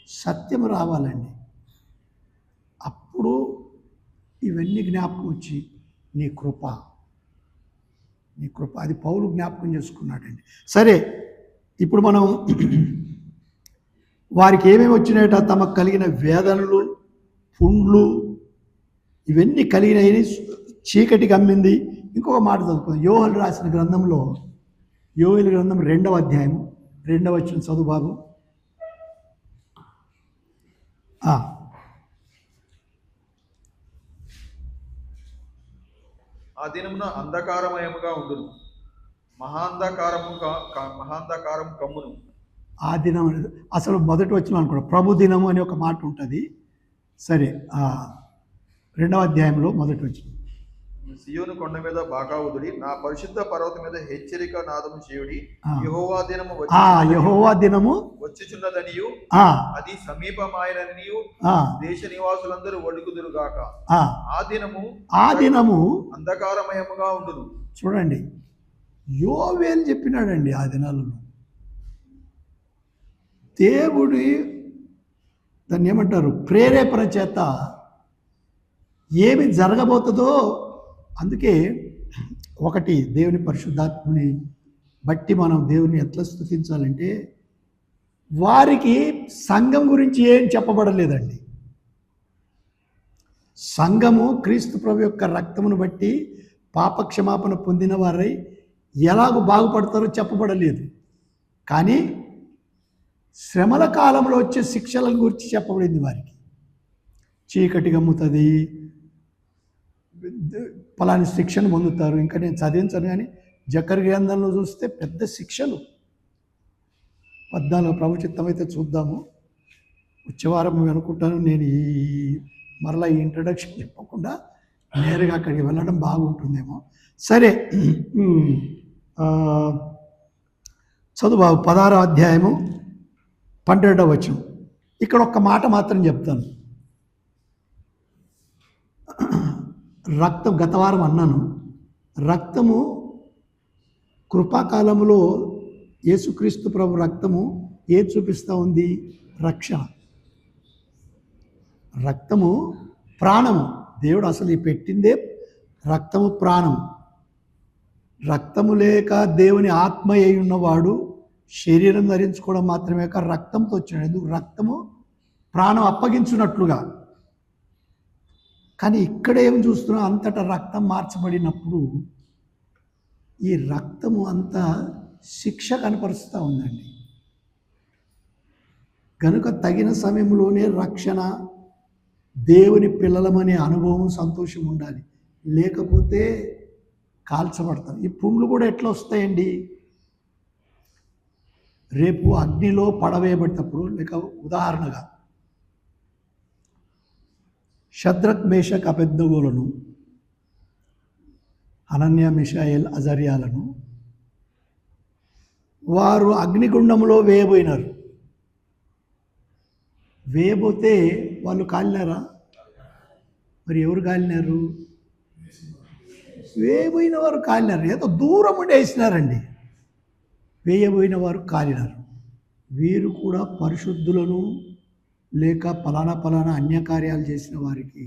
సత్యము రావాలండి. అప్పుడు ఇవన్నీ జ్ఞాపకం వచ్చి నీ కృప అది పౌలు జ్ఞాపకం చేసుకున్నాడండి. సరే, ఇప్పుడు మనం వారికి ఏమేమి వచ్చినాయట? తమకు కలిగిన వేదనలు, పుండ్లు, ఇవన్నీ కలిగినాయని చీకటి కమ్మింది. ఇంకొక మాట చదువుకుందాం. యోహేలు రాసిన గ్రంథంలో, యోహేలు గ్రంథం 2వ అధ్యాయం 2వ వచనం చదువు బాబు. ఆ దినమున అంధకారమయముగా ఉండును, మహాంధకారం కమ్మును. ఆ దినం అసలు మొదటి వచ్చిన అనుకోండి, ప్రభు దినము అని ఒక మాట ఉంటుంది. సరే, 2వ అధ్యాయంలో మొదటి వచ్చిన, సియోను కొండ మీద బాకా ఊదుడి, నా పరిశుద్ధ పర్వతం మీద హెచ్చరిక నాదము చేయుడి. యెహోవా దినము వచ్చుచున్నదనియు అది సమీపమాయననియు దేశ నివాసులందరూ వణుకుదురుగాక. ఆ దినము అంధకారమయముగా ఉండును. చూడండి, యోవేలు చెప్పినాడండి. ఆ దినాలను దేవుడి దాన్ని ఏమంటారు, ప్రేరేపణ చేత ఏమి జరగబోతుందో. అందుకే ఒకటి, దేవుని పరిశుద్ధాత్మని బట్టి మనం దేవుని ఎట్లా స్తుతించాలంటే, వారికి సంఘం గురించి ఏం చెప్పబడలేదండి. సంఘము క్రీస్తు ప్రభు యొక్క రక్తమును బట్టి పాపక్షమాపణ పొందిన వారై ఎలాగో బాగుపడతారో చెప్పబడలేదు. కానీ శ్రమల కాలంలో వచ్చే శిక్షల గురించి చెప్పబడింది. వారికి చీకటి గమ్ముతుంది, పలాని శిక్షను పొందుతారు. ఇంకా నేను చదివించను కానీ జకర్య గ్రంథంలో చూస్తే పెద్ద శిక్షలు. 14 ప్రభు చిత్తమైతే చూద్దాము. వచ్చేవారం అనుకుంటాను నేను మరలా ఈ ఇంట్రడక్షన్ చెప్పకుండా నేరుగా అక్కడికి వెళ్ళడం బాగుంటుందేమో. సరే, చదువు 16వ అధ్యాయము 12వ వచనం. ఇక్కడ ఒక్క మాట మాత్రం చెప్తాను. రక్తం, గత వారం అన్నాను, రక్తము కృపాకాలంలో యేసుక్రీస్తు ప్రభు రక్తము ఏది చూపిస్తూ ఉంది? రక్షణ. రక్తము ప్రాణము. దేవుడు అసలు ఈ పెట్టిందే రక్తము, ప్రాణము. రక్తము లేక దేవుని ఆత్మ అయి ఉన్నవాడు శరీరం ధరించుకోవడం మాత్రమే కాక రక్తంతో వచ్చినాడు. ఎందుకు? రక్తము ప్రాణం అప్పగించున్నట్లుగా. కానీ ఇక్కడ ఏం చూస్తున్నాం? అంతటా రక్తం మార్చబడినప్పుడు ఈ రక్తము అంత శిక్ష కనపరుస్తూ ఉందండి. కనుక తగిన సమయంలోనే రక్షణ, దేవుని పిల్లలమనే అనుభవం, సంతోషం ఉండాలి. లేకపోతే కాల్చబడతారు. ఈ పుండ్లు కూడా ఎట్లా వస్తాయండి? రేపు అగ్నిలో పడవేయబడేటప్పుడు, లేక ఉదాహరణగా షద్రక్, మేషక్, అబేద్నెగోలను, అనన్య, మిషాయేల్, అజర్యాలను వారు అగ్నిగుండంలో వేయబోయినారు. వేయబోతే వాళ్ళు కాలినారా? మరి ఎవరు కాలినారు? వేయబోయిన వారు కాలినారు. ఏదో దూరం ఉండి వేసినారండి. వేయబోయిన వారు కాలినారు. వీరు కూడా పరిశుద్ధులను లేక పలానా అన్యకార్యాలు చేసిన వారికి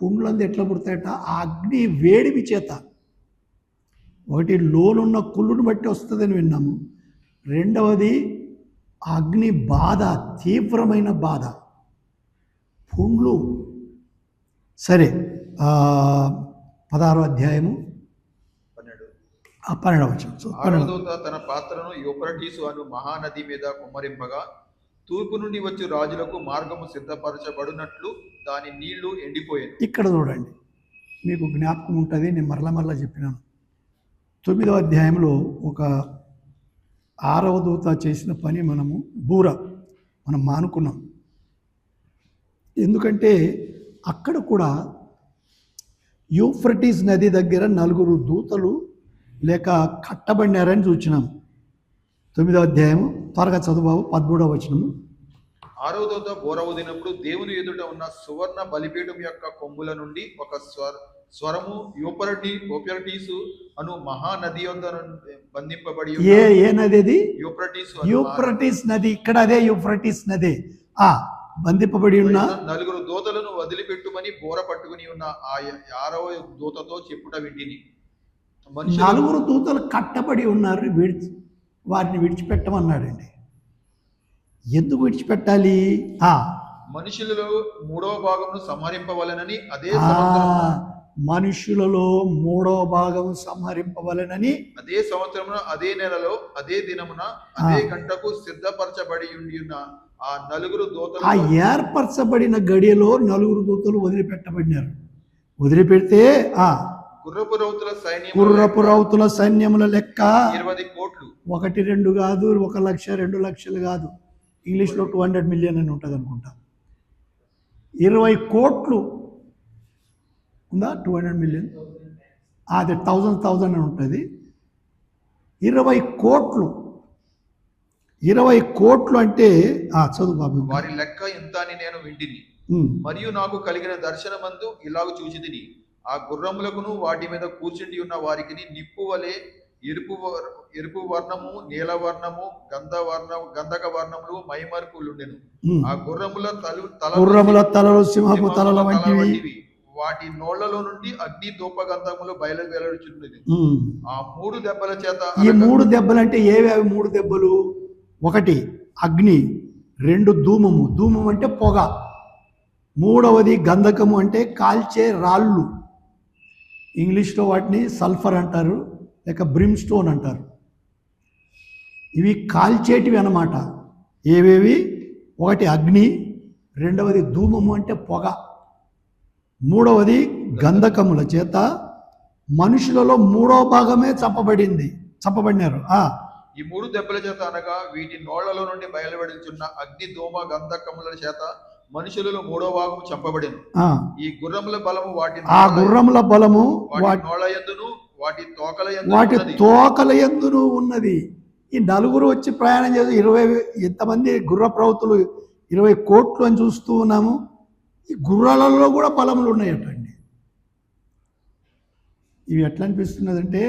పుండ్లందు ఎట్లా పుడతాయట? ఆ అగ్ని వేడిమి చేత. ఒకటి లోనున్న కుళ్ళును బట్టి వస్తుందని విన్నాము. రెండవది అగ్ని బాధ, తీవ్రమైన బాధ, పుండ్లు. సరే, 16వ అధ్యాయము 12వ వచనం. ఆరవదూత తన పాత్రను యూఫ్రటీసు అను మహానది మీద కుమ్మరింపగా తూర్పు నుండి వచ్చి రాజులకు మార్గము సిద్ధపరచబడినట్లు దాని నీళ్లు ఎండిపోయాయి. ఇక్కడ చూడండి, మీకు జ్ఞాపకం ఉంటుంది, నేను మరలా చెప్పినాను. 9వ అధ్యాయంలో ఒక 6వ దూత చేసిన పని మనం మానుకున్నాం. ఎందుకంటే అక్కడ కూడా యూఫ్రటీస్ నది దగ్గర 4 దూతలు లేక కట్టబడినారని చూచినాం. 9వ అధ్యాయము త్వరగా చదువు, 13వ వచనము. 6వ దూత బోర ఊదినప్పుడు దేవుని ఎదుట ఉన్న సువర్ణ బలిపీఠం యొక్క కొమ్ముల నుండి ఒక స్వరము యూఫ్రటీసు అను మహానది యొద్ద బంధింపబడి ఏ నది అది? యూఫ్రటీస్ నది. ఇక్కడ అదే యూఫ్రటీస్ నది బంధింపబడి ఉన్న 4 దూతలను వదిలిపెట్టుమని బోర పట్టుకుని ఉన్న ఆ 6వ దూతతో చెప్పుట వింటిని. 4 దూతలు కట్టబడి ఉన్నారు, వారిని విడిచిపెట్టమన్నాడండి. ఎందుకు విడిచిపెట్టాలి? మనుషులలో 3వ భాగమును సంహరింపవలెనని అదే మనుషులలో 3వ భాగం సంహరింపవలెనని అదే సంవత్సరమున, అదే నెలలో, అదే దినమున, అదే గంటకు సిద్ధపరచబడి ఉన్న ఆ 4 దూతలు, ఆ ఏర్పరచబడిన గడియలో 4 దూతలు వదిలిపెట్టబడినారు. వదిలిపెడితే గుర్రపు రౌతుల సైన్యముల లెక్క 20 కోట్లు. 1, 2 కాదు, 1 లక్ష, 2 లక్షలు కాదు. ఇంగ్లీష్లో 200 మిలియన్ అని ఉంటుంది అనుకుంటా. 20 కోట్లు ఉందా? 200 మిలియన్, అది 1000 అని ఉంటుంది. 20 కోట్లు. 20 కోట్లు అంటే చదువు బాబు. వారి లెక్క ఎంత అని నేను వింటిని. మరియు నాకు కలిగిన దర్శనమందు ఇలాగ చూచితిని, ఆ గుర్రములకును వాటి మీద కూర్చుండి ఉన్న వారికి నిప్పు వలె ఎరుపు వర్ణము, నీల వర్ణము, గంధక వర్ణములు మైమరుపులుండెను. ఆ గుర్రముల తలలు సింహపు తలల వంటివి. వాటి నోళ్లలో నుండి అగ్ని ధూపగంధములు బయలువెళ్ళుచున్నది. ఆ 3 దెబ్బల చేత. ఈ 3 దెబ్బలు అంటే ఏవి? అవి 3 దెబ్బలు. 1 అగ్ని, 2 ధూమము, ధూమం అంటే పొగ, 3వది గంధకము అంటే కాల్చే రాళ్ళు. ఇంగ్లీష్లో వాటిని సల్ఫర్ అంటారు, లేక బ్రిమ్స్టోన్ అంటారు. ఇవి కాల్చేటివి అన్నమాట. ఏవేవి? 1 అగ్ని, 2వది ధూమము అంటే పొగ, 3వది గంధకముల చేత మనుషులలో 3వ భాగమే చంపబడినారు. ఈ 3 దెబ్బల చేత అనగా వీటి నోళ్లలో నుండి బయలువెడుచున్న అగ్ని దోమ గంధకముల చేత మనుషులలో 3వ భాగం చంపబడింది. ఈ గుర్రముల బలము వాటి నోళ్ళయందును వాటి తోకల యందును ఉన్నది. ఈ నలుగురు వచ్చి ప్రయాణం చేసి 20 ఎంతమంది గుర్ర ప్రవృత్తులు 20 కోట్లు అని చూస్తూ ఉన్నాము. ఈ గుర్రాలలో కూడా బలములు ఉన్నాయటండి. ఇవి ఎట్లా అనిపిస్తున్నదంటే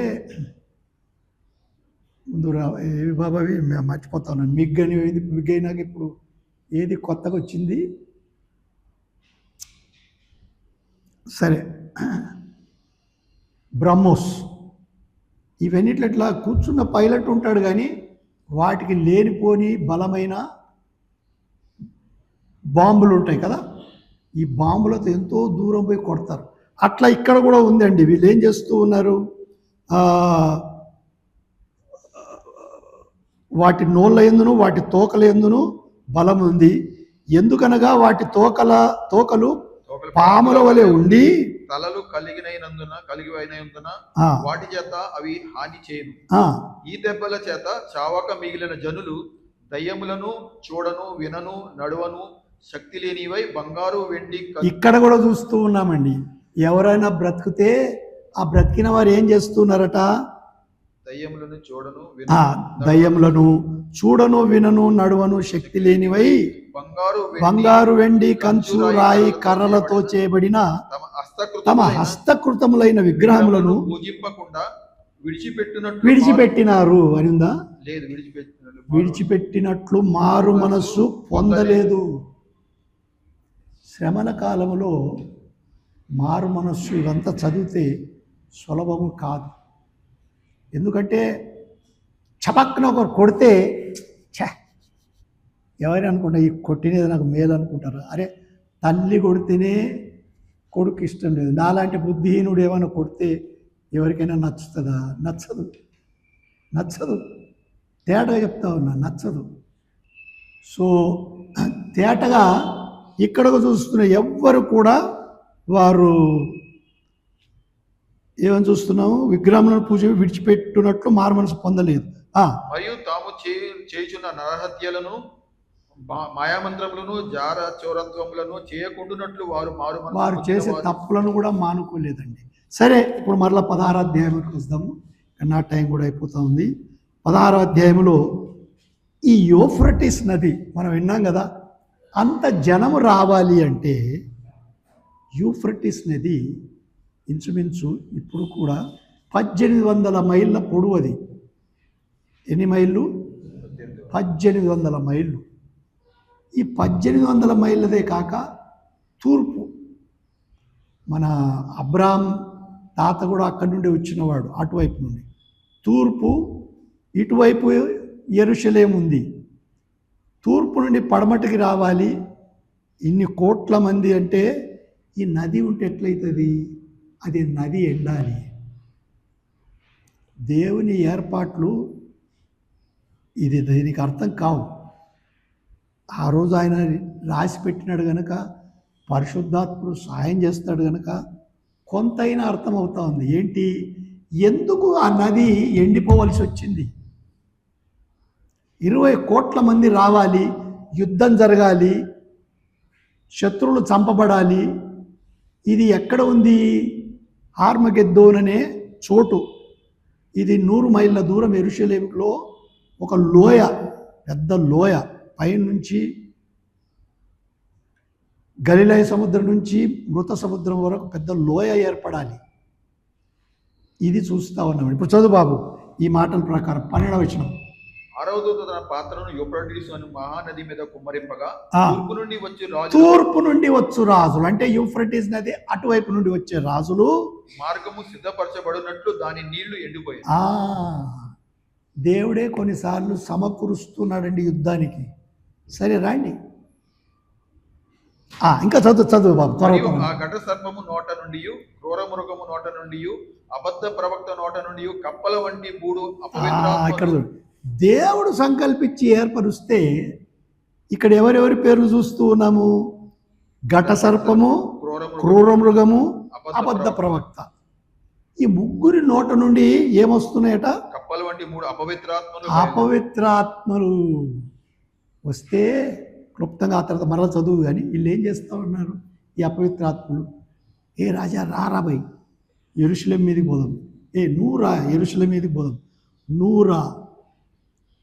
ముందు ఏవి బాబావి మర్చిపోతా ఉన్నాను. మిగ్ అని మిగ్ అయినాక ఇప్పుడు ఏది కొత్తగా వచ్చింది? సరే, బ్రహ్మోస్. ఇవన్నిట్లో ఇట్లా కూర్చున్న పైలట్ ఉంటాడు, కానీ వాటికి లేనిపోని బలమైన బాంబులు ఉంటాయి కదా. ఈ బాంబులతో ఎంతో దూరం పోయి కొడతారు. అట్లా ఇక్కడ కూడా ఉందండి. వీళ్ళు ఏం చేస్తూ ఉన్నారు? వాటి నోళ్ళ ఎందును వాటి తోకల ఎందును బలం ఉంది. ఎందుకనగా వాటి తోకలు పాముల వలె ఉండి తలలు కలిగినైనందున వాటి చేత అవి హాని చేయను. ఈ దెబ్బల చేత చావక మిగిలిన జనులు దయ్యములను చూడను, వినను, నడువను, శక్తి లేనివై బంగారు, వెండి. ఇక్కడ కూడా చూస్తూ ఉన్నామండి. ఎవరైనా బ్రతికితే ఆ బ్రతికిన వారు ఏం చేస్తున్నారట? దయ్యములను చూడను, వినను, నడువను, శక్తి లేనివై బంగారు, వెండి, కంచు, రాయి, కర్రలతో చేయబడిన తమ హస్తకృతములైన విగ్రహములను పూజింపకుండా విడిచిపెట్టినారు అని ఉందా? విడిచిపెట్టినట్లు మారు మనస్సు పొందలేదు. శ్రమల కాలంలో మారు మనస్సు ఇవంతా చదివితే సులభము కాదు. ఎందుకంటే చపక్కన ఒకరు కొడితే ఎవరు అనుకుంటారు? ఈ కొట్టినది నాకు మేలు అనుకుంటారు. అరే, తల్లి కొడితేనే కొడుకు ఇష్టం లేదు. నాలాంటి బుద్ధిహీనుడు ఏమైనా కొడితే ఎవరికైనా నచ్చుతుందా? నచ్చదు. తేటగా చెప్తా ఉన్నా, నచ్చదు. సో తేటగా ఇక్కడ చూస్తున్న ఎవ్వరు కూడా వారు ఏమని చూస్తున్నాము? విగ్రహములను పూజ విడిచిపెట్టునట్లు మారు మనసు పొందలేదు. మరియు తాము చేయుచున్న నరహత్యలను, మాయామంత్రములను, జార చోరత్వములను చేయకుండానట్లు వారు చేసే తప్పులను కూడా మానుకోలేదండి. సరే, ఇప్పుడు మరలా 16వ అధ్యాయంలోకి వస్తాము. నా టైం కూడా అయిపోతూ ఉంది. 16వ అధ్యాయంలో ఈ యూఫ్రటీస్ నది మనం విన్నాం కదా. అంత జనము రావాలి అంటే యూఫ్రటీస్ నది ఇంచుమించు ఇప్పుడు కూడా 1800 మైళ్ళ పొడవు. అది ఎన్ని మైళ్ళు? 1800 మైళ్ళు. ఈ 1800 మైళ్ళదే కాక తూర్పు మన అబ్రాహాం తాత కూడా అక్కడి నుండి వచ్చినవాడు, అటువైపు నుండి. తూర్పు ఇటువైపు యెరూషలేము ఉంది. తూర్పు నుండి పడమటికి రావాలి. ఇన్ని కోట్ల మంది అంటే ఈ నది ఉంటే ఎట్లయితుంది? అది నది ఎండాలి. దేవుని ఏర్పాట్లు ఇది దీనికి అర్థం కావు. ఆ రోజు ఆయన రాసి పెట్టినాడు కనుక, పరిశుద్ధాత్ముడు సాయం చేస్తాడు కనుక కొంతైనా అర్థం అవుతా ఉంది. ఏంటి? ఎందుకు ఆ నది ఎండిపోవలసి వచ్చింది? 20 కోట్ల మంది రావాలి, యుద్ధం జరగాలి, శత్రువులు చంపబడాలి. ఇది ఎక్కడ ఉంది? ఆర్మగెద్దోన్ అనే చోటు. ఇది 100 మైళ్ళ దూరం యెరూషలేములో ఒక లోయ, పెద్ద లోయ. పైనుంచి గలిలయ సముద్రం నుంచి మృత సముద్రం వరకు పెద్ద లోయ ఏర్పడాలి. ఇది చూస్తా ఉన్నాం. ఇప్పుడు చదువు బాబు ఈ మాటల ప్రకారం 12వ వచనం. 6వ దూత తన పాత్రను యూఫ్రటీసు అను మహానది మీద కుమ్మరింపగా తూర్పు నుండి వచ్చు రాజులు, అంటే యూఫ్రటీస్ నది అటువైపు నుండి వచ్చే రాజులు మార్గము సిద్ధపరచబడినట్లు దాని నీళ్లు ఎండిపోయాయి. దేవుడే కొన్నిసార్లు సమకూరుస్తున్నాడండి యుద్ధానికి. సరే రండి, ఇంకా చదువు బాబు. ఆ ఘట సర్పము నోట నుండి, క్రూర మృగము నోట నుండి, అబద్ధ ప్రవక్త నోట నుండి, కప్పల వంటి 3 ఇక్కడ దేవుడు సంకల్పించి ఏర్పరుస్తే ఇక్కడ ఎవరెవరి పేర్లు చూస్తూ ఉన్నాము? ఘట సర్పము, క్రూర మృగము, అబద్ధ ప్రవక్త. ఈ ముగ్గురి నోట నుండి ఏమొస్తున్నాయట? కప్పల వంటి 3 అపవిత్రాత్మలు అపవిత్రాత్మలు వస్తే క్లుప్తంగా ఆ తర్వాత మరల చదువు. కానీ వీళ్ళు ఏం చేస్తూ ఉన్నారు? ఈ అపవిత్రాత్మలు, ఏ రాజా రారాబాయ్ యెరూషలేము మీదకి పోదాం, ఏ నూరా యెరూషలేము మీదకి పోదాం, నూరా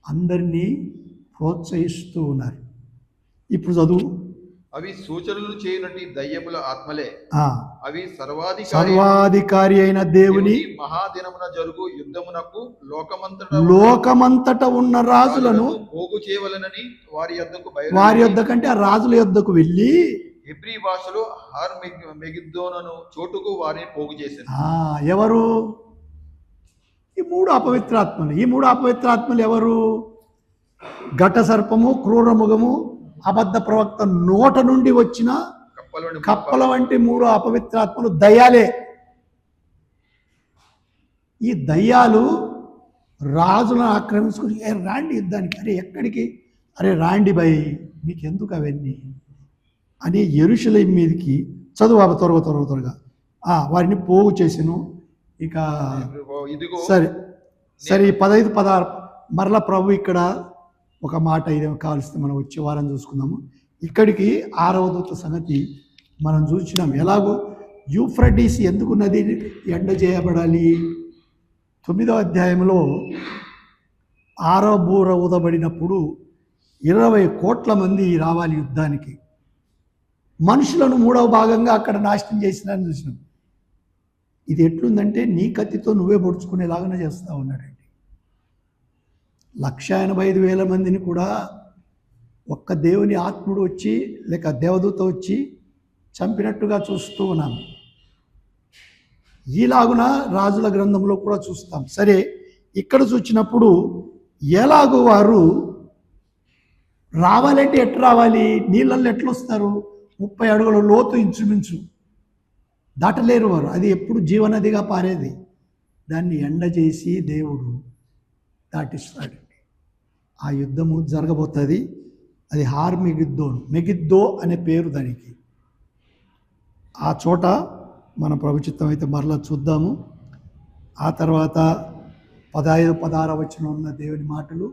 అందరినీ ప్రోత్సహిస్తూ ఉన్నారు. ఇప్పుడు చదువు. అవి సూచనలు చేయనట్టి దయ్యముల ఆత్మలే. అవి సర్వాధికారి అయిన దేవుని మహాదినమున జరుగు యుద్ధమునకు లోకమంతట ఉన్న రాజులను పోగు చేయవలనని వారి యొద్ద కంటే ఆ రాజుల యొద్దకు వెళ్ళి హెబ్రీ భాషలో హార్ మెగిద్దోనను చోటుకు వారిని పోగు చేశారు. ఎవరు? ఈ 3 అపవిత్రాత్మలు. ఈ 3 అపవిత్రాత్మలు ఎవరు? ఘట సర్పము, క్రూరముఖము, అబద్ధ ప్రవక్త నోట నుండి వచ్చిన కప్పల వంటి 3 అపవిత్రాత్మలు దయ్యాలే. ఈ దయ్యాలు రాజులను ఆక్రమించుకుని, రాండి యుద్ధానికి. అరే ఎక్కడికి? అరే రాండి భయ్, మీకెందుకు అవన్నీ అని యెరూషలేము మీదకి చదువు త్వరగా వారిని పోగు చేసిను. ఇక సరే ఈ 15, 16 మరలా ప్రభు ఇక్కడ ఒక మాట ఇదేమో కావాల్సింది మనం వచ్చే వారం చూసుకుందాము. ఇక్కడికి 6వ దూత సంగతి మనం చూసినాం. ఎలాగో యూఫ్రటీస్ ఎందుకు నది ఎండ చేయబడాలి? 9వ అధ్యాయంలో 6వ బూర ఊదబడినప్పుడు 20 కోట్ల మంది రావాలి యుద్ధానికి. మనుషులను 3వ భాగంగా అక్కడ నాశనం చేసినారని చూసినాం. ఇది ఎట్లుందంటే నీ కత్తితో నువ్వే పొడుచుకునేలాగానే చేస్తూ ఉన్నాడండి. 185,000 మందిని కూడా ఒక్క దేవుని ఆత్ముడు వచ్చి లేక దేవదూత వచ్చి చంపినట్టుగా చూస్తూ ఉన్నాము. ఈలాగున రాజుల గ్రంథంలో కూడా చూస్తాం. సరే ఇక్కడ చూసినప్పుడు ఎలాగో వారు రావాలంటే ఎట్లా రావాలి? నీళ్ళల్లో ఎట్లా వస్తారు? 30 అడుగుల లోతు ఇంచుమించు దాటలేరు వారు. అది ఎప్పుడు జీవనదిగా పారేది. దాన్ని ఎండ చేసి దేవుడు దాటిస్తాడండి. ఆ యుద్ధము జరగబోతుంది. అది హార్ మెగిద్దో అనే పేరు దానికి. ఆ చోట మన ప్రభుచిత్తం అయితే మరలా చూద్దాము. ఆ తర్వాత 15, 16 వచనం ఉన్న దేవుని మాటలు,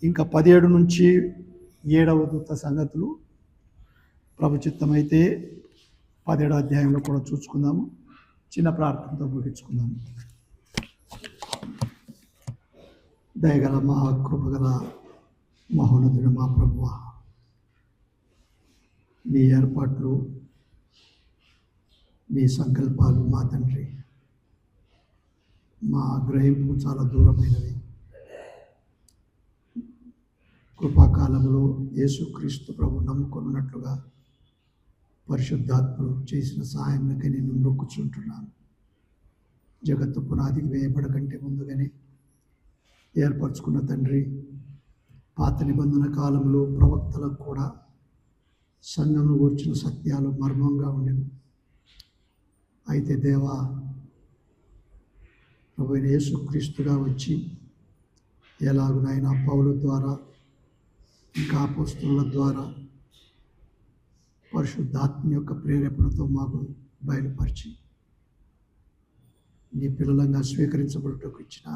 ఇంకా 17 నుంచి 7వ దూత సంగతులు ప్రభుచిత్తం అయితే 17వ అధ్యాయంలో కూడా చూసుకుందాము. చిన్న ప్రార్థనతో ముగించుకుందాము. దయగల మా కృపగల మహోన్నతుడు మా ప్రభువా, నీ ఏర్పాట్లు, నీ సంకల్పాలు మా తండ్రి, మా గ్రహింపు చాలా దూరమైనవి. కృపాకాలంలో యేసుక్రీస్తు ప్రభు నమ్ముకున్నట్లుగా పరిశుద్ధాత్మలు చేసిన సహాయంకి నేను మొక్కుచుంటున్నాను. జగత్తు పునాదికి వేయబడకంటే ముందుగానే ఏర్పరచుకున్న తండ్రి, పాత నిబంధన కాలంలో ప్రవక్తలకు కూడా సంఘంలో వచ్చిన సత్యాలు మర్మంగా ఉండెను. అయితే దేవా, ప్రభు యేసుక్రీస్తుగా వచ్చి ఎలాగునైనా పౌలు ద్వారా ఇంకా అపోస్తలుల ద్వారా పరిశుద్ధాత్మ యొక్క ప్రేరేపణతో మాకు బయలుపరిచి నీ పిల్లలంగా స్వీకరించబడుటకు ఇచ్చిన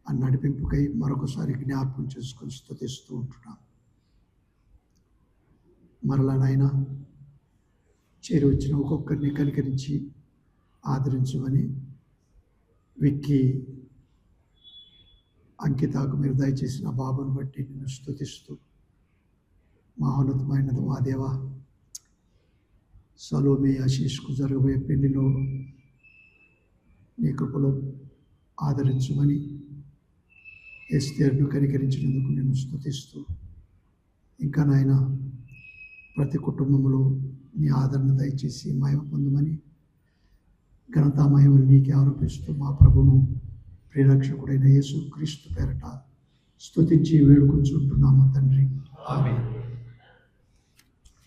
ఆ నడిపింపుకై మరొకసారి జ్ఞాపకం చేసుకొని స్తుతిస్తూ ఉంటున్నాం. మరలానైనా చేరి వచ్చిన ఒక్కొక్కరిని కనికరించి ఆదరించమని విక్కి అంకితాకు మీరు దయచేసిన బాబుని బట్టి నిన్ను స్తుతిస్తూ, మహోన్నతమైనది మా దేవా, సలోమి ఆశీష్కు జరగబోయే పెళ్లిలో నీ కృపలో ఆదరించమని ఎస్తేరును కనికరించినందుకు నేను స్తుతిస్తూ, ఇంకా నాయన ప్రతి కుటుంబంలో నీ ఆదరణ దయచేసి మహిమ పొందమని ఘనతా మహిమలు నీకే ఆరోపిస్తూ మా ప్రభును ప్రియరక్షకుడైన యేసుక్రీస్తు పేరట స్తుతించి వేడుకొంచుంటున్నాము తండ్రి. ఆమేన్.